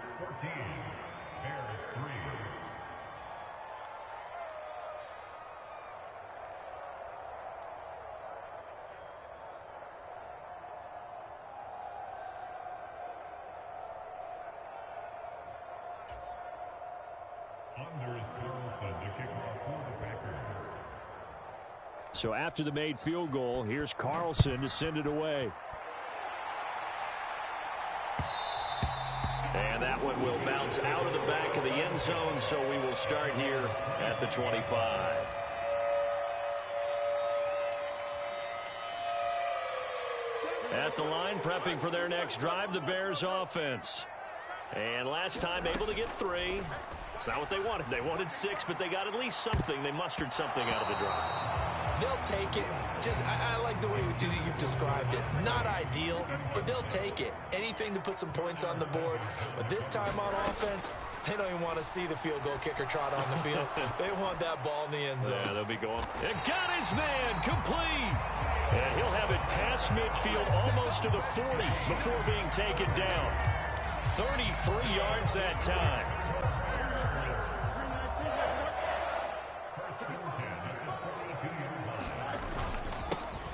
So after the made field goal, here's Carlson to send it away. And that one will bounce out of the back of the end zone, so we will start here at the 25. At the line, prepping for their next drive, the Bears offense. And last time able to get 3. It's not what they wanted. They wanted 6, but they got at least something. They mustered something out of the drive. They'll take it. I like the way you've described it. Not ideal, but they'll take it. Anything to put some points on the board. But this time on offense, they don't even want to see the field goal kicker trot on the field. They want that ball in the end zone. Yeah, they'll be going. And got his man complete. And he'll have it past midfield almost to the 40 before being taken down. 33 yards that time.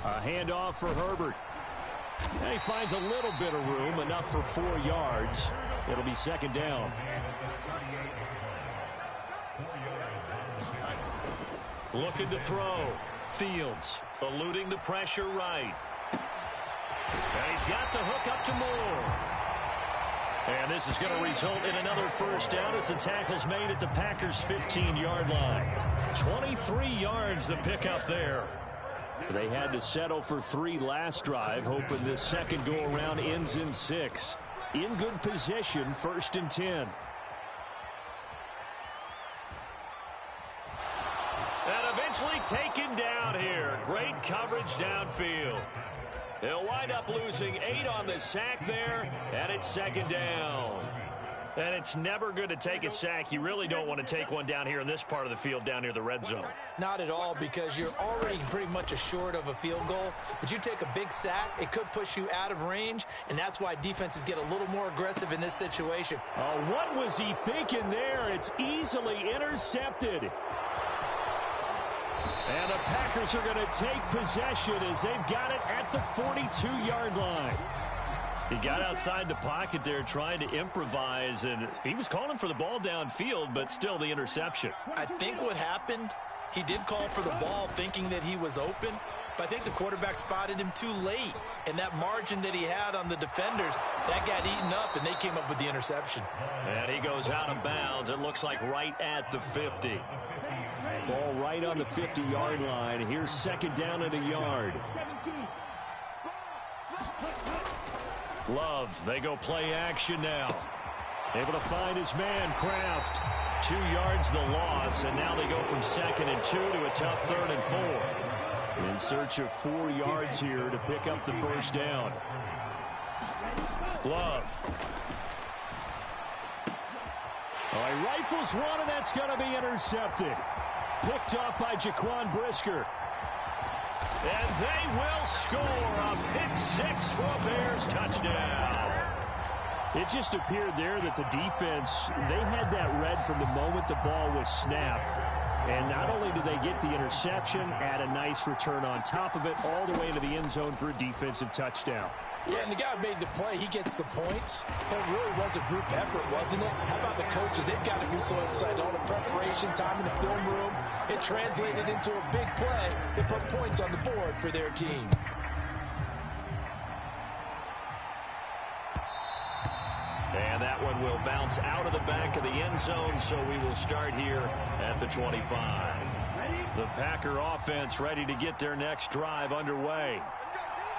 A handoff for Herbert. And he finds a little bit of room, enough for 4 yards. It'll be second down. Looking to throw. Fields eluding the pressure right. And he's got the hook up to Moore. And this is going to result in another first down as the tackle's made at the Packers' 15-yard line. 23 yards the pickup there. They had to settle for 3 last drive, hoping this second go-around ends in 6. In good position, 1st and 10. And eventually taken down here. Great coverage downfield. They'll wind up losing 8 on the sack there, and it's second down. And it's never good to take a sack. You really don't want to take one down here in this part of the field, down near the red zone. Not at all, because you're already pretty much assured of a field goal. But you take a big sack, it could push you out of range, and that's why defenses get a little more aggressive in this situation. Oh, what was he thinking there? It's easily intercepted. And the Packers are going to take possession as they've got it at the 42-yard line. He got outside the pocket there trying to improvise, and he was calling for the ball downfield, but still the interception. I think what happened, he did call for the ball thinking that he was open, but I think the quarterback spotted him too late. And that margin that he had on the defenders, that got eaten up, and they came up with the interception. And he goes out of bounds. It looks like right at the 50. Ball right on the 50-yard line. Here's second down and a yard. Love, they go play action now. Able to find his man, Kraft. 2 yards the loss, and now they go from 2nd and 2 to a tough 3rd and 4. In search of 4 yards here to pick up the first down. Love. Oh, he rifles one, and that's going to be intercepted. Picked off by Jaquan Brisker. And they will score a pick 6 for a Bears touchdown. It just appeared there that the defense, they had that read from the moment the ball was snapped. And not only did they get the interception, add a nice return on top of it, all the way to the end zone for a defensive touchdown. Yeah, and the guy made the play. He gets the points. But it really was a group effort, wasn't it? How about the coaches? They've got to be so excited. All the preparation time in the film room. It translated into a big play. They put points on the board for their team. And that one will bounce out of the back of the end zone, so we will start here at the 25. The Packer offense ready to get their next drive underway.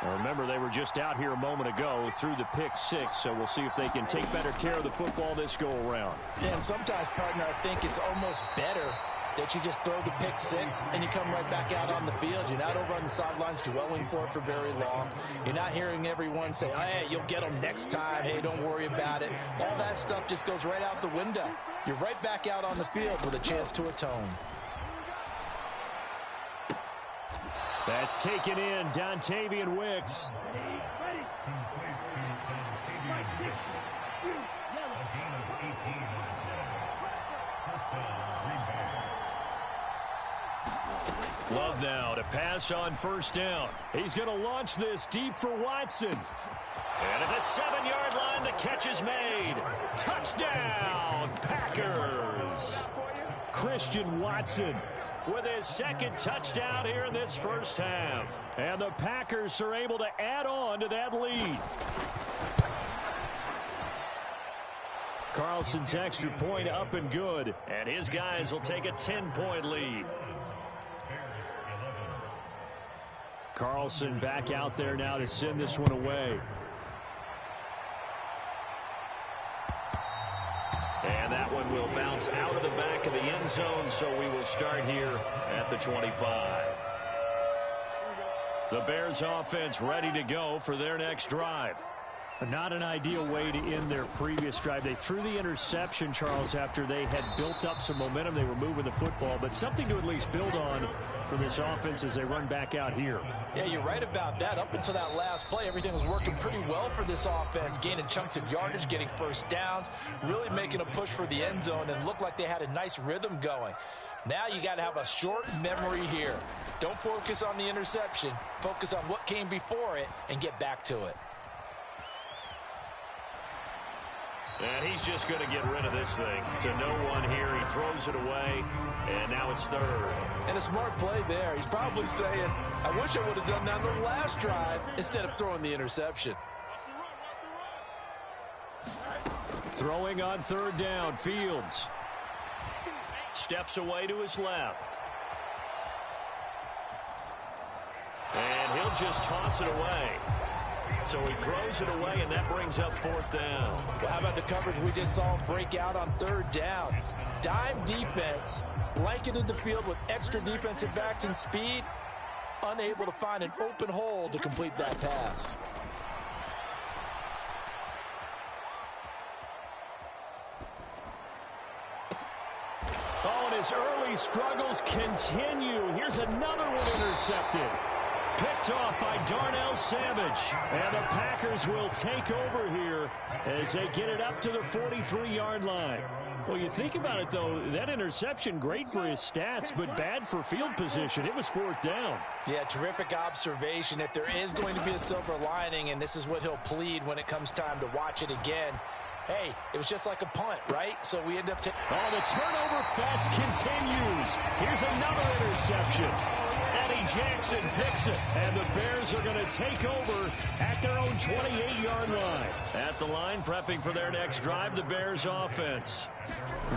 Now remember, they were just out here a moment ago through the pick 6, so we'll see if they can take better care of the football this go-around. Yeah, and sometimes, partner, I think it's almost better that you just throw the pick six and you come right back out on the field. You're not over on the sidelines dwelling for it for very long. You're not hearing everyone say, hey, you'll get them next time. Hey, don't worry about it. All that stuff just goes right out the window. You're right back out on the field with a chance to atone. That's taken in, Dontavian Wicks. Love now to pass on first down. He's going to launch this deep for Watson. And at the 7-yard line, the catch is made. Touchdown, Packers. Christian Watson with his second touchdown here in this first half. And the Packers are able to add on to that lead. Carlson's extra point up and good. And his guys will take a 10-point lead. Carlson back out there now to send this one away. And that one will bounce out of the back of the end zone, so we will start here at the 25. The Bears offense ready to go for their next drive. Not an ideal way to end their previous drive. They threw the interception, Charles, after they had built up some momentum. They were moving the football, but something to at least build on for this offense as they run back out here. Yeah, you're right about that. Up until that last play, everything was working pretty well for this offense, gaining chunks of yardage, getting first downs, really making a push for the end zone, and looked like they had a nice rhythm going. Now you got to have a short memory here. Don't focus on the interception. Focus on what came before it and get back to it. And he's just going to get rid of this thing to no one here. He throws it away, and now it's third. And a smart play there. He's probably saying, I wish I would have done that on the last drive instead of throwing the interception. Throwing on third down, Fields. Steps away to his left. And he'll just toss it away. So he throws it away, and that brings up fourth down. Well, how about the coverage we just saw break out on third down? Dime defense, blanketed the field with extra defensive backs and speed, unable to find an open hole to complete that pass. Oh, and his early struggles continue. Here's another one intercepted. Picked off by Darnell Savage. And the Packers will take over here as they get it up to the 43-yard line. Well, you think about it, though, that interception, great for his stats, but bad for field position. It was fourth down. Yeah, terrific observation. If there is going to be a silver lining, and this is what he'll plead when it comes time to watch it again, hey, it was just like a punt, right? So we end up taking... Oh, the turnover fest continues. Here's another interception. Eddie Jackson picks it, and the Bears are going to take over at their own 28-yard line. At the line, prepping for their next drive, the Bears offense.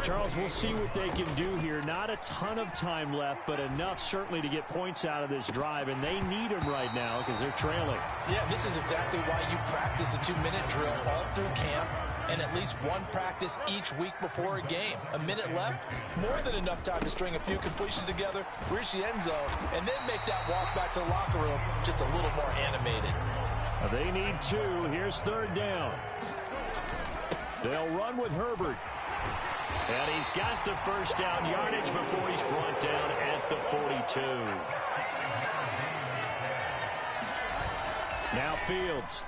Charles, we'll see what they can do here. Not a ton of time left, but enough certainly to get points out of this drive, and they need them right now because they're trailing. Yeah, this is exactly why you practice a 2-minute drill all through camp, and at least one practice each week before a game. A minute left, more than enough time to string a few completions together, reach the end zone, and then make that walk back to the locker room just a little more animated. They need two. Here's third down. They'll run with Herbert. And he's got the first down yardage before he's brought down at the 42. Now Fields.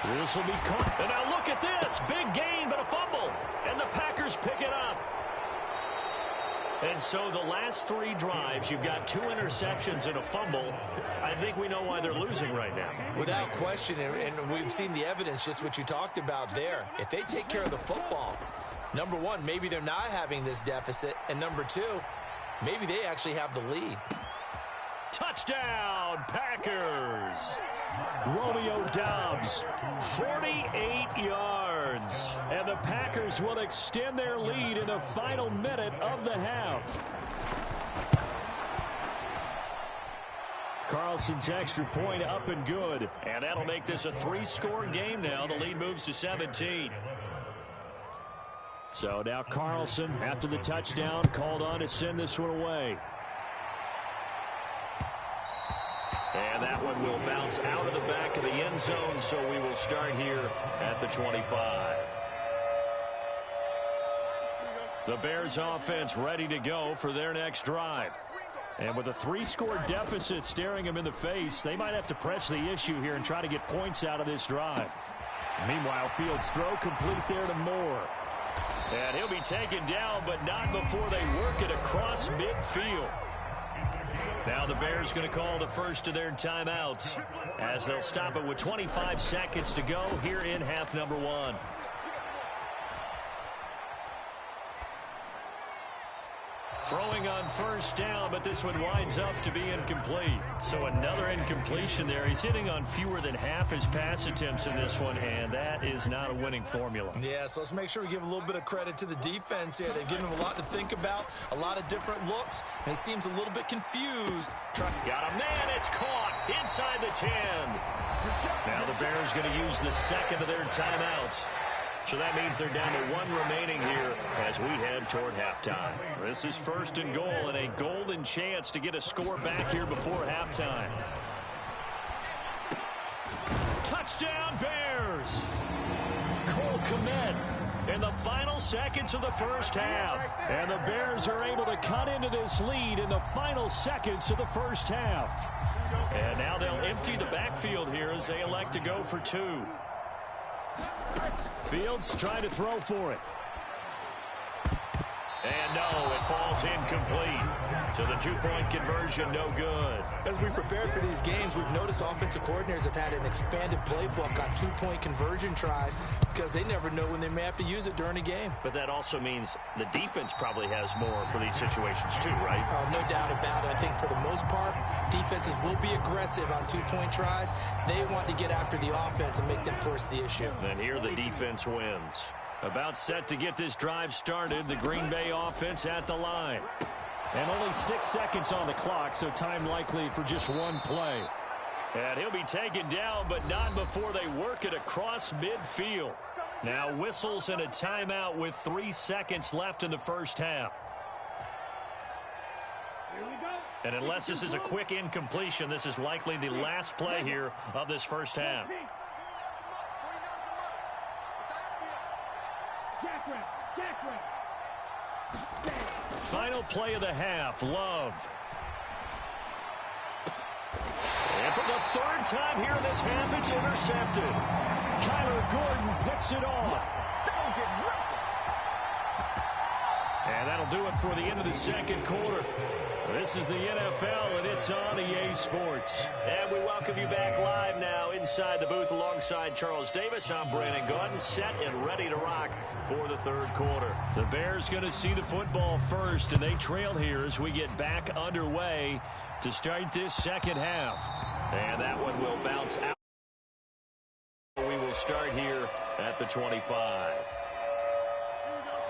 This will be caught. And now look at this. Big gain, but a fumble. And the Packers pick it up. And so the last three drives, you've got 2 interceptions and a fumble. I think we know why they're losing right now. Without question, and we've seen the evidence, just what you talked about there. If they take care of the football, number one, maybe they're not having this deficit. And number two, maybe they actually have the lead. Touchdown, Packers. Romeo Doubs, 48 yards. And the Packers will extend their lead in the final minute of the half. Carlson's extra point up and good. And that'll make this a 3-score game now. The lead moves to 17. So now Carlson, after the touchdown, called on to send this one away. And that one will bounce out of the back of the end zone, so we will start here at the 25. The Bears offense ready to go for their next drive. And with a 3-score deficit staring them in the face, they might have to press the issue here and try to get points out of this drive. Meanwhile, Fields' throw complete there to Moore. And he'll be taken down, but not before they work it across midfield. Now the Bears going to call the first of their timeouts as they'll stop it with 25 seconds to go here in half number 1. Throwing on first down, but this one winds up to be incomplete. So another incompletion there. He's hitting on fewer than half his pass attempts in this one, and that is not a winning formula. Yeah, so let's make sure we give a little bit of credit to the defense here. They've given him a lot to think about, a lot of different looks, and he seems a little bit confused. Got a man, it's caught inside the 10. Now the Bears going to use the second of their timeouts. So that means they're down to 1 remaining here as we head toward halftime. This is first and goal and a golden chance to get a score back here before halftime. Touchdown Bears! Cole Kmet in the final seconds of the first half. And the Bears are able to cut into this lead in the final seconds of the first half. And now they'll empty the backfield here as they elect to go for 2. Fields trying to throw for it. And no, it falls incomplete. So the 2-point conversion no good. As we prepared for these games, we've noticed offensive coordinators have had an expanded playbook on 2-point conversion tries because they never know when they may have to use it during a game. But that also means the defense probably has more for these situations too, right? Oh, no doubt about it. I think for the most part, defenses will be aggressive on 2-point tries. They want to get after the offense and make them force the issue. And here the defense wins. About set to get this drive started, the Green Bay offense at the line. And only 6 seconds on the clock, so time likely for just 1 play. And he'll be taken down, but not before they work it across midfield. Now whistles and a timeout with 3 seconds left in the first half. And unless this is a quick incompletion, this is likely the last play here of this first half. Final play of the half, Love. And for the 3rd time here in this half, it's intercepted. Kyler Gordon picks it off. And that'll do it for the end of the second quarter. This is the NFL, and it's on EA Sports. And we welcome you back live now inside the booth alongside Charles Davis. I'm Brandon Gaudin, set and ready to rock for the 3rd quarter. The Bears going to see the football first, and they trail here as we get back underway to start this second half. And that one will bounce out. We will start here at the 25.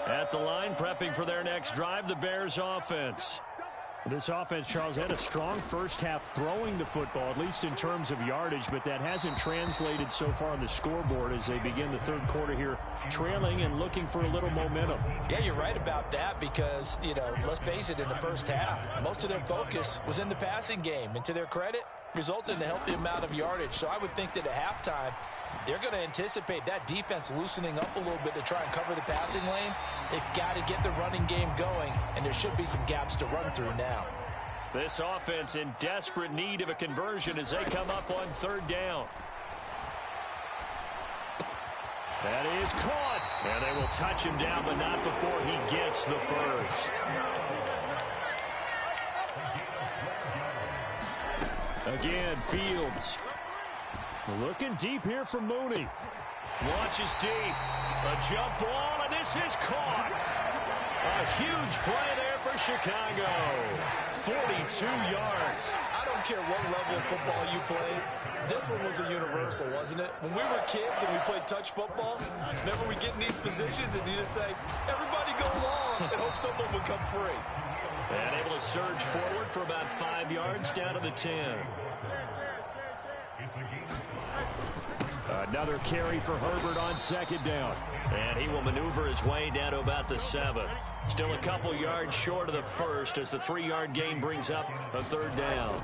At the line, prepping for their next drive, the Bears offense. This offense, Charles, had a strong first half throwing the football, at least in terms of yardage, but that hasn't translated so far on the scoreboard as they begin the 3rd quarter here, trailing and looking for a little momentum. Yeah, you're right about that because, let's face it, in the first half, most of their focus was in the passing game. And to their credit, resulted in a healthy amount of yardage. So I would think that at halftime, they're going to anticipate that defense loosening up a little bit to try and cover the passing lanes. They've got to get the running game going, and there should be some gaps to run through now. This offense in desperate need of a conversion as they come up on 3rd down. That is caught. And they will touch him down, but not before he gets the first. Again, Fields. Looking deep here for Mooney. Launches deep. A jump ball, and this is caught. A huge play there for Chicago. 42 yards. I don't care what level of football you play. This one was a universal, wasn't it? When we were kids and we played touch football, remember we get in these positions and you just say, everybody go long, and hope someone would come free. And able to surge forward for about 5 yards down to the 10. Another carry for Herbert on 2nd down. And he will maneuver his way down to about the 7. Still a couple yards short of the first as the 3-yard gain brings up a 3rd down.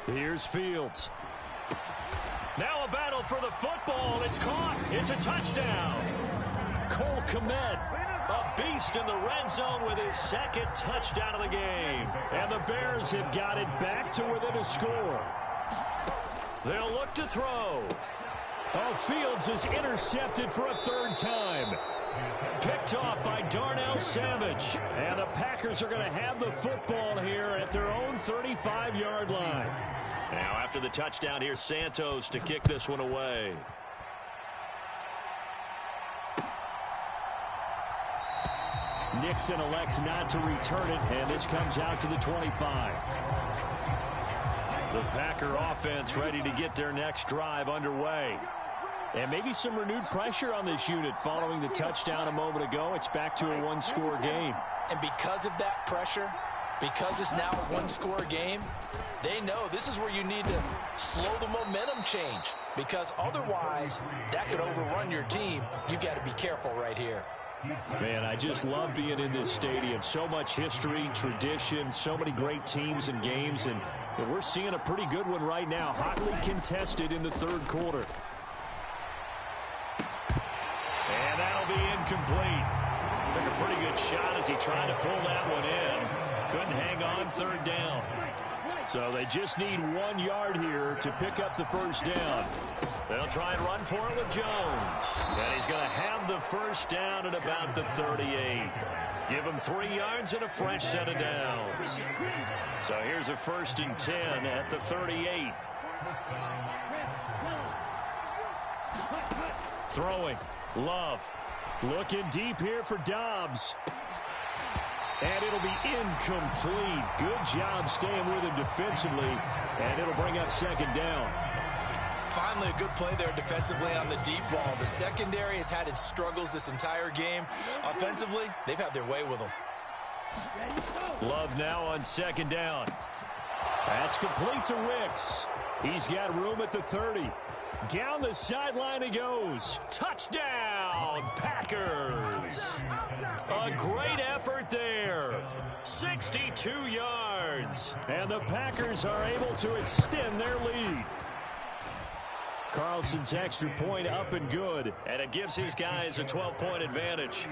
Here's Fields. Now a battle for the football. It's caught. It's a touchdown. Cole Kmet, a beast in the red zone with his 2nd touchdown of the game. And the Bears have got it back to within a score. They'll look to throw. Oh, Fields is intercepted for a 3rd time. Picked off by Darnell Savage. And the Packers are going to have the football here at their own 35-yard line. Now after the touchdown, here's Santos to kick this one away. Nixon elects not to return it, and this comes out to the 25. The Packer offense ready to get their next drive underway. And maybe some renewed pressure on this unit following the touchdown a moment ago. It's back to a 1-score game. And because of that pressure, because it's now a 1-score game, they know this is where you need to slow the momentum change, because otherwise that could overrun your team. You've got to be careful right here. Man, I just love being in this stadium. So much history, tradition, so many great teams and games, and we're seeing a pretty good one right now, hotly contested in the 3rd quarter. And that'll be incomplete. Took a pretty good shot as he tried to pull that one in. Couldn't hang on 3rd down. So they just need 1 yard here to pick up the 1st down. They'll try and run for it with Jones. And he's going to have the 1st down at about the 38. Give him 3 yards and a fresh set of downs. So here's a 1st and 10 at the 38. Throwing. Love. Looking deep here for Dobbs. And it'll be incomplete. Good job staying with him defensively. And it'll bring up 2nd down. Finally, a good play there defensively on the deep ball. The secondary has had its struggles this entire game. Offensively, they've had their way with them. Love now on 2nd down. That's complete to Wicks. He's got room at the 30. Down the sideline he goes. Touchdown, Packers. A great effort there. 62 yards. And the Packers are able to extend their lead. Carlson's extra point up and good. And it gives his guys a 12-point advantage.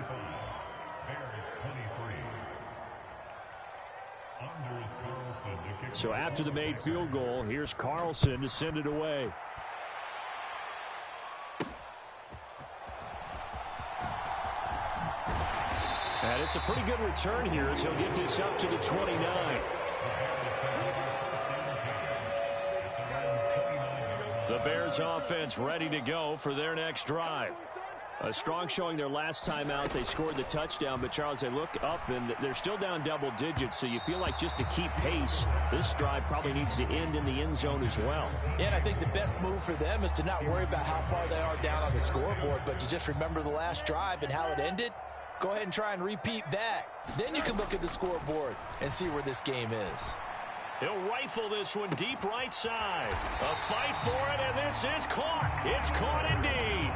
So after the made field goal, here's Carlson to send it away. And it's a pretty good return here as he'll get this up to the 29. The Bears offense ready to go for their next drive. A strong showing their last time out. They scored the touchdown, but Charles, they look up and they're still down double digits, so you feel like just to keep pace, this drive probably needs to end in the end zone as well. Yeah, and I think the best move for them is to not worry about how far they are down on the scoreboard, but to just remember the last drive and how it ended. Go ahead and try and repeat that. Then you can look at the scoreboard and see where this game is. He'll rifle this one deep right side. A fight for it, and this is caught. It's caught indeed.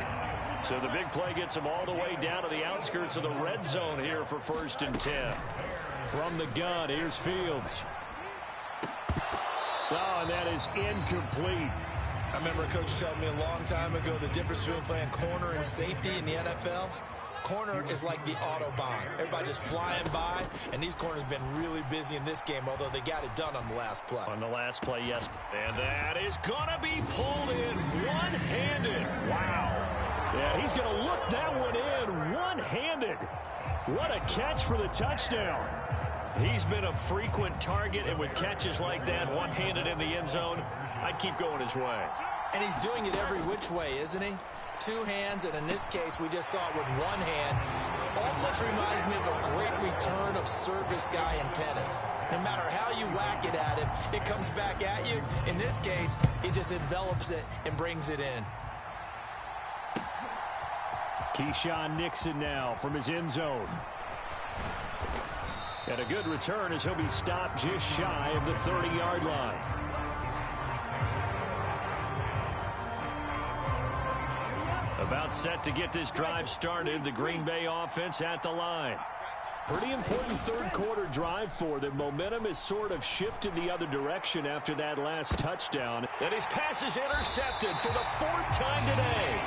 So the big play gets him all the way down to the outskirts of the red zone here for 1st and 10. From the gun, here's Fields. Oh, and that is incomplete. I remember a coach telling me a long time ago the difference between playing corner and safety in the NFL. Corner is like the Autobahn. Everybody just flying by, and these corners have been really busy in this game, although they got it done on the last play. On the last play, yes. And that is going to be pulled in one-handed. Wow. Yeah, he's going to look that one in one-handed. What a catch for the touchdown. He's been a frequent target, and with catches like that, one-handed in the end zone, I'd keep going his way. And he's doing it every which way, isn't he? Two hands, and in this case, we just saw it with one hand. Almost reminds me of a great return of service guy in tennis. No matter how you whack it at him, it comes back at you. In this case, he just envelops it and brings it in. Keyshawn Nixon now from his end zone. And a good return as he'll be stopped just shy of the 30-yard line. About set to get this drive started. The Green Bay offense at the line. Pretty important third quarter drive for them. Momentum has sort of shifted the other direction after that last touchdown. And his pass is intercepted for the 4th time today.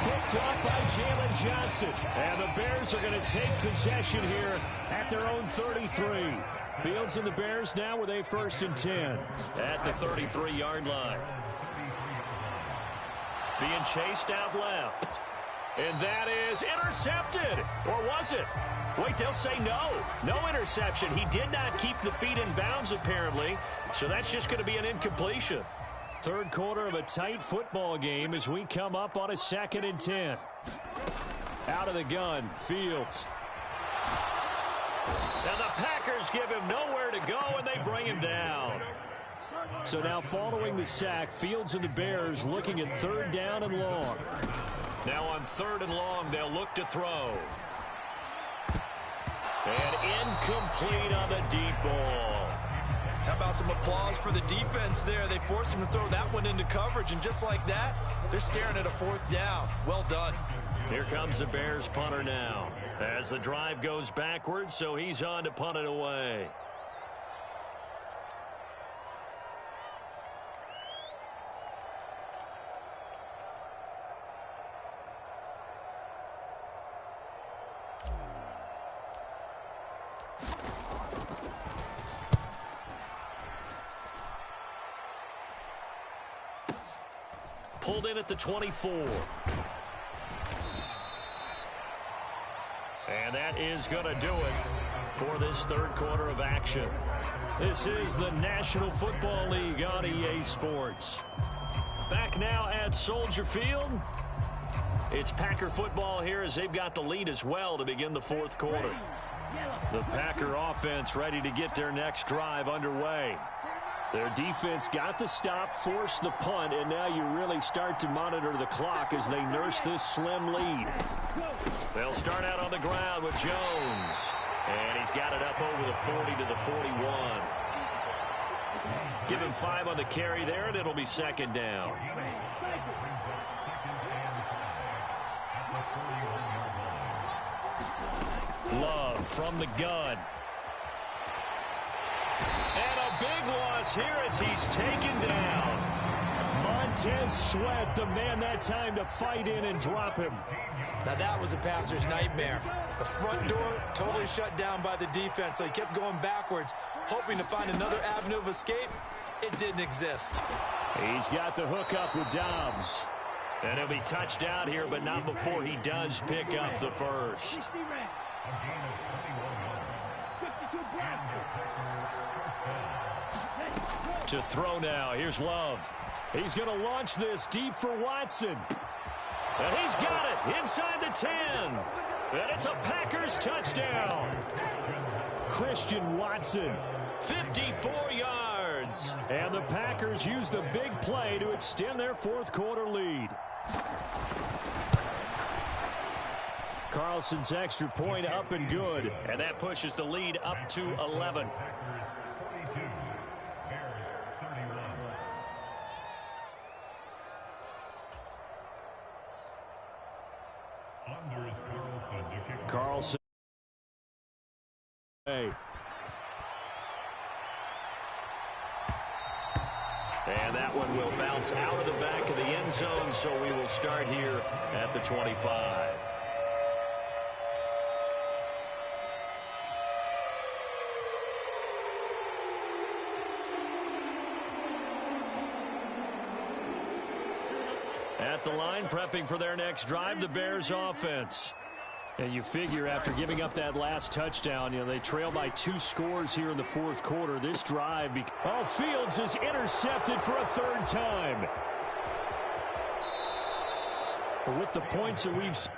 Picked off by Jalen Johnson. And the Bears are going to take possession here at their own 33. Fields and the Bears now with a 1st and 10. At the 33-yard line. Being chased out left. And that is intercepted. Or was it? Wait, they'll say no. No interception. He did not keep the feet in bounds, apparently. So that's just going to be an incompletion. Third quarter of a tight football game as we come up on a 2nd and 10. Out of the gun, Fields. And the Packers give him nowhere to go, and they bring him down. So now following the sack, Fields and the Bears looking at 3rd down and long. Now on 3rd and long, they'll look to throw. And incomplete on the deep ball. How about some applause for the defense there? They forced him to throw that one into coverage, and just like that, they're staring at a 4th down. Well done. Here comes the Bears punter now. As the drive goes backwards, so he's on to punt it away. Pulled in at the 24. And that is going to do it for this third quarter of action. This is the National Football League on EA Sports. Back now at Soldier Field. It's Packer football here as they've got the lead as well to begin the 4th quarter. The Packer offense ready to get their next drive underway. Their defense got the stop, forced the punt, and now you really start to monitor the clock as they nurse this slim lead. They'll start out on the ground with Jones. And he's got it up over the 40 to the 41. Give him 5 on the carry there, and it'll be 2nd down. Love from the gun. And a big loss here as he's taken down. Montez Sweat, the man that time to fight in and drop him. Now that was a passer's nightmare. The front door totally shut down by the defense, so he kept going backwards, hoping to find another avenue of escape. It didn't exist. He's got the hook up with Dobbs. And he'll be touched out here, but not before he does pick up the first. To throw now. Here's Love. He's going to launch this deep for Watson. And he's got it inside the 10. And it's a Packers touchdown. Christian Watson. 54 yards. And the Packers use the big play to extend their 4th quarter lead. Carlson's extra point up and good. And that pushes the lead up to 11. Carlson. Hey. And that one will bounce out of the back of the end zone, so we will start here at the 25. At the line, prepping for their next drive, the Bears offense. And you figure after giving up that last touchdown, they trail by 2 scores here in the 4th quarter. This drive, Fields is intercepted for a 3rd time. With the points that we've seen.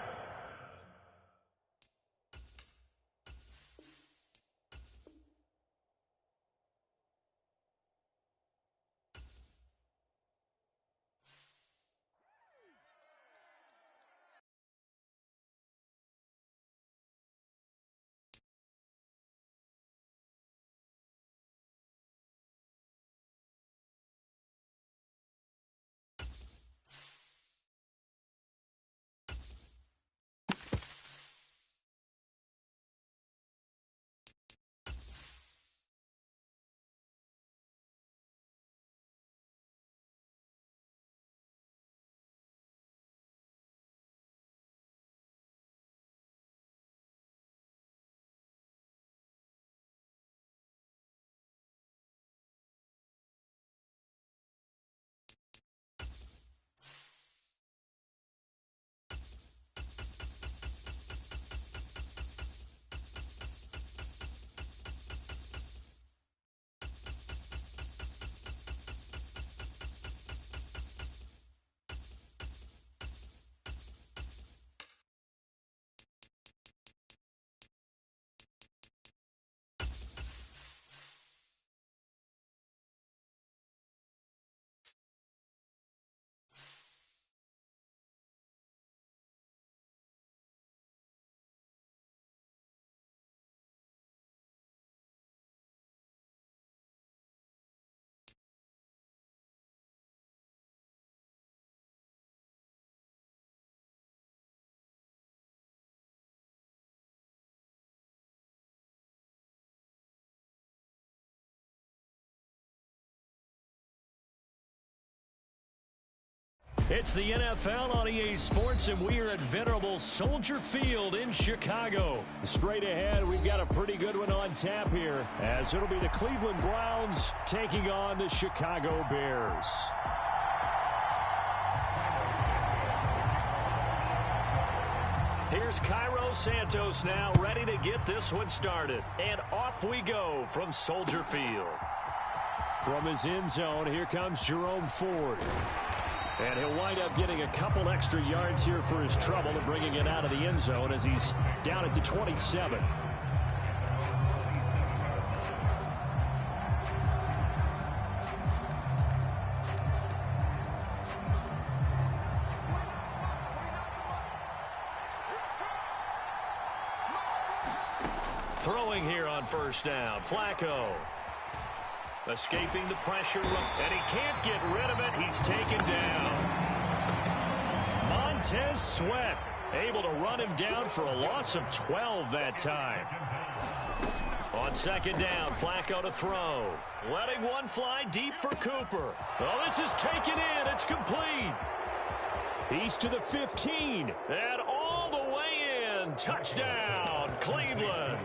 It's the NFL on EA Sports, and we are at venerable Soldier Field in Chicago. Straight ahead, we've got a pretty good one on tap here, as it'll be the Cleveland Browns taking on the Chicago Bears. Here's Cairo Santos now, ready to get this one started. And off we go from Soldier Field. From his end zone, here comes Jerome Ford. And he'll wind up getting a couple extra yards here for his trouble and bringing it out of the end zone as he's down at the 27. Throwing here on first down, Flacco. Escaping the pressure, and he can't get rid of it. He's taken down. Montez Sweat able to run him down for a loss of 12 that time. On second down, Flacco to throw. Letting one fly deep for Cooper. Oh, this is taken in. It's complete. He's to the 15. And all the way in. Touchdown, Cleveland.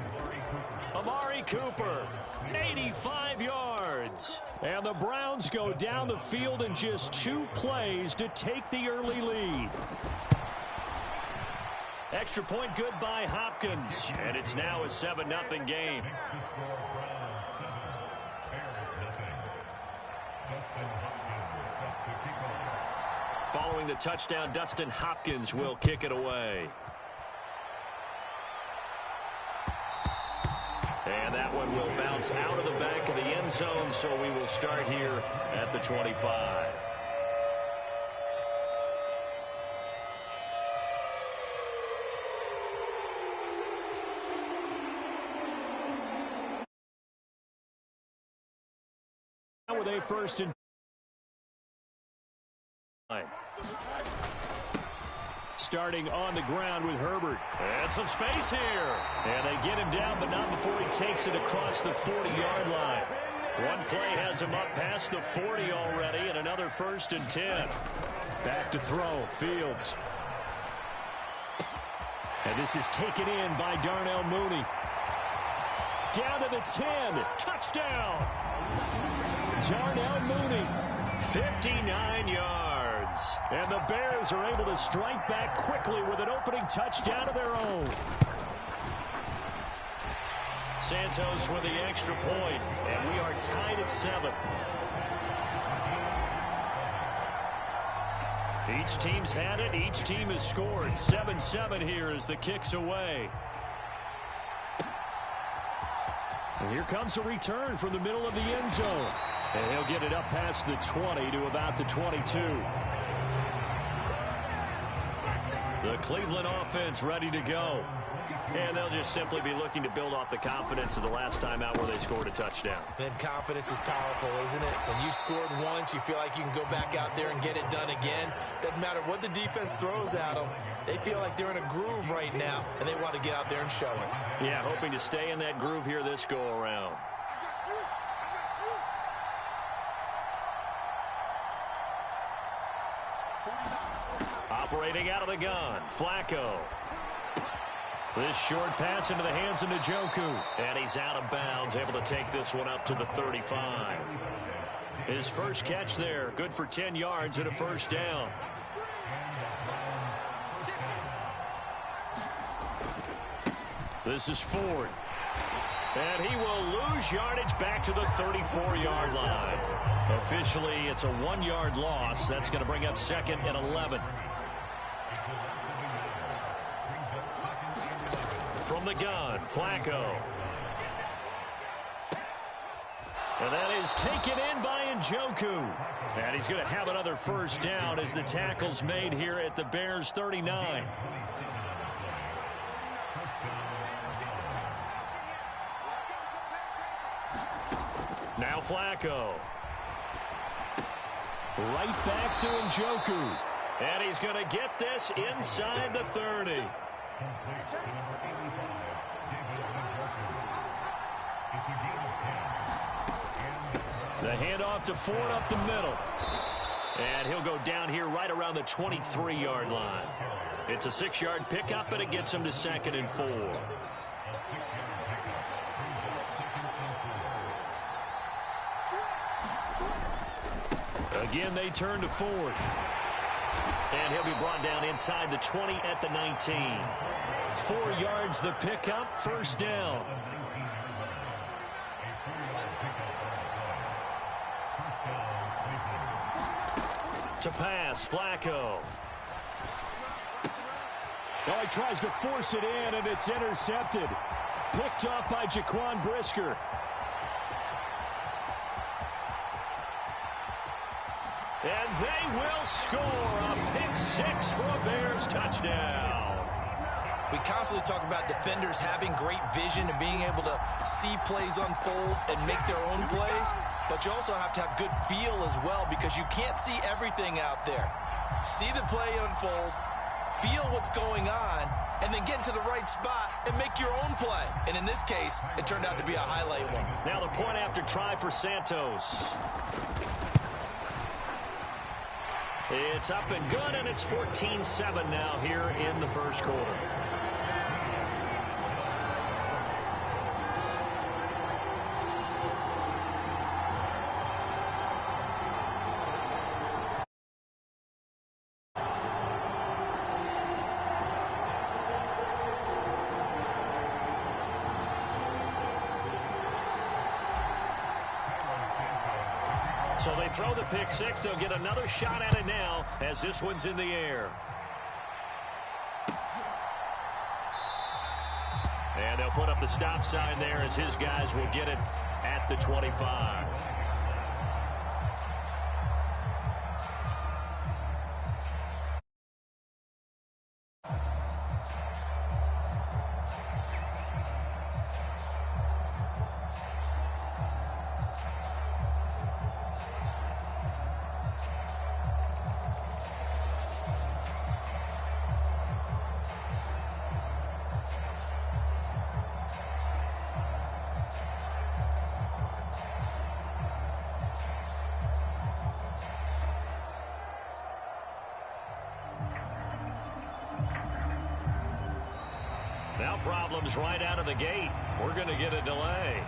Amari Cooper, 85 yards. And the Browns go down the field in just 2 plays to take the early lead. Extra point good by Hopkins. And it's now a 7-0 game. Following the touchdown, Dustin Hopkins will kick it away. And that one will bounce out of the back of the end zone, so we will start here at the 25. With a first and starting on the ground with Herbert. And some space here. And they get him down, but not before he takes it across the 40-yard line. One play has him up past the 40 already, and another first and 10. Back to throw, Fields. And this is taken in by Darnell Mooney. Down to the 10. Touchdown! Darnell Mooney. 59 yards. And the Bears are able to strike back quickly with an opening touchdown of their own. Santos with the extra point, and we are tied at 7. Each team's had it. Each team has scored. 7-7 here as the kick's away. And here comes a return from the middle of the end zone. And he'll get it up past the 20 to about the 22. The Cleveland offense ready to go. And they'll just simply be looking to build off the confidence of the last time out where they scored a touchdown. And confidence is powerful, isn't it? When you scored once, you feel like you can go back out there and get it done again. Doesn't matter what the defense throws at them. They feel like they're in a groove right now, and they want to get out there and show it. Yeah, hoping to stay in that groove here this go-around. Operating out of the gun, Flacco. This short pass into the hands of Njoku. And he's out of bounds, able to take this one up to the 35. His first catch there, good for 10 yards and a first down. This is Ford. And he will lose yardage back to the 34-yard line. Officially, it's a 1-yard loss. That's going to bring up 2nd and 11. From the gun, Flacco. And that is taken in by Njoku. And he's going to have another first down as the tackle's made here at the Bears' 39. Now Flacco. Right back to Njoku. And he's going to get this inside the 30. The handoff to Ford up the middle. And he'll go down here right around the 23-yard line. It's a 6-yard pickup, and it gets him to 2nd and 4. Again, they turn to 4th. And he'll be brought down inside the 20 at the 19. 4 yards the pickup, 1st down. To pass, Flacco. Oh, he tries to force it in, and it's intercepted. Picked up by Jaquan Brisker. And they will score a pick 6 for a Bears touchdown. We constantly talk about defenders having great vision and being able to see plays unfold and make their own plays, but you also have to have good feel as well because you can't see everything out there. See the play unfold, feel what's going on, and then get into the right spot and make your own play. And in this case, it turned out to be a highlight one. Now the point after try for Santos. It's up and good, and it's 14-7 now here in the 1st quarter. So they throw the pick 6. They'll get another shot at it now as this one's in the air. And they'll put up the stop sign there as his guys will get it at the 25. Now problems right out of the gate. We're going to get a delay.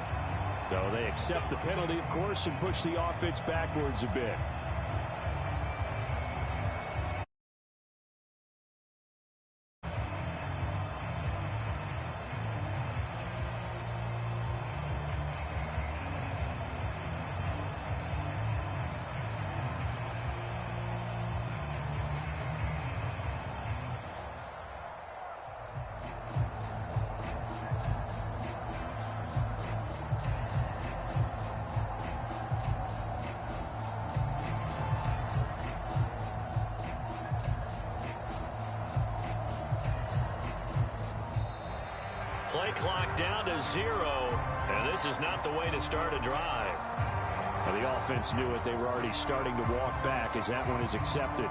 So they accept the penalty, of course, and push the offense backwards a bit. Play clock down to 0, and this is not the way to start a drive. Well, the offense knew it. They were already starting to walk back as that one is accepted.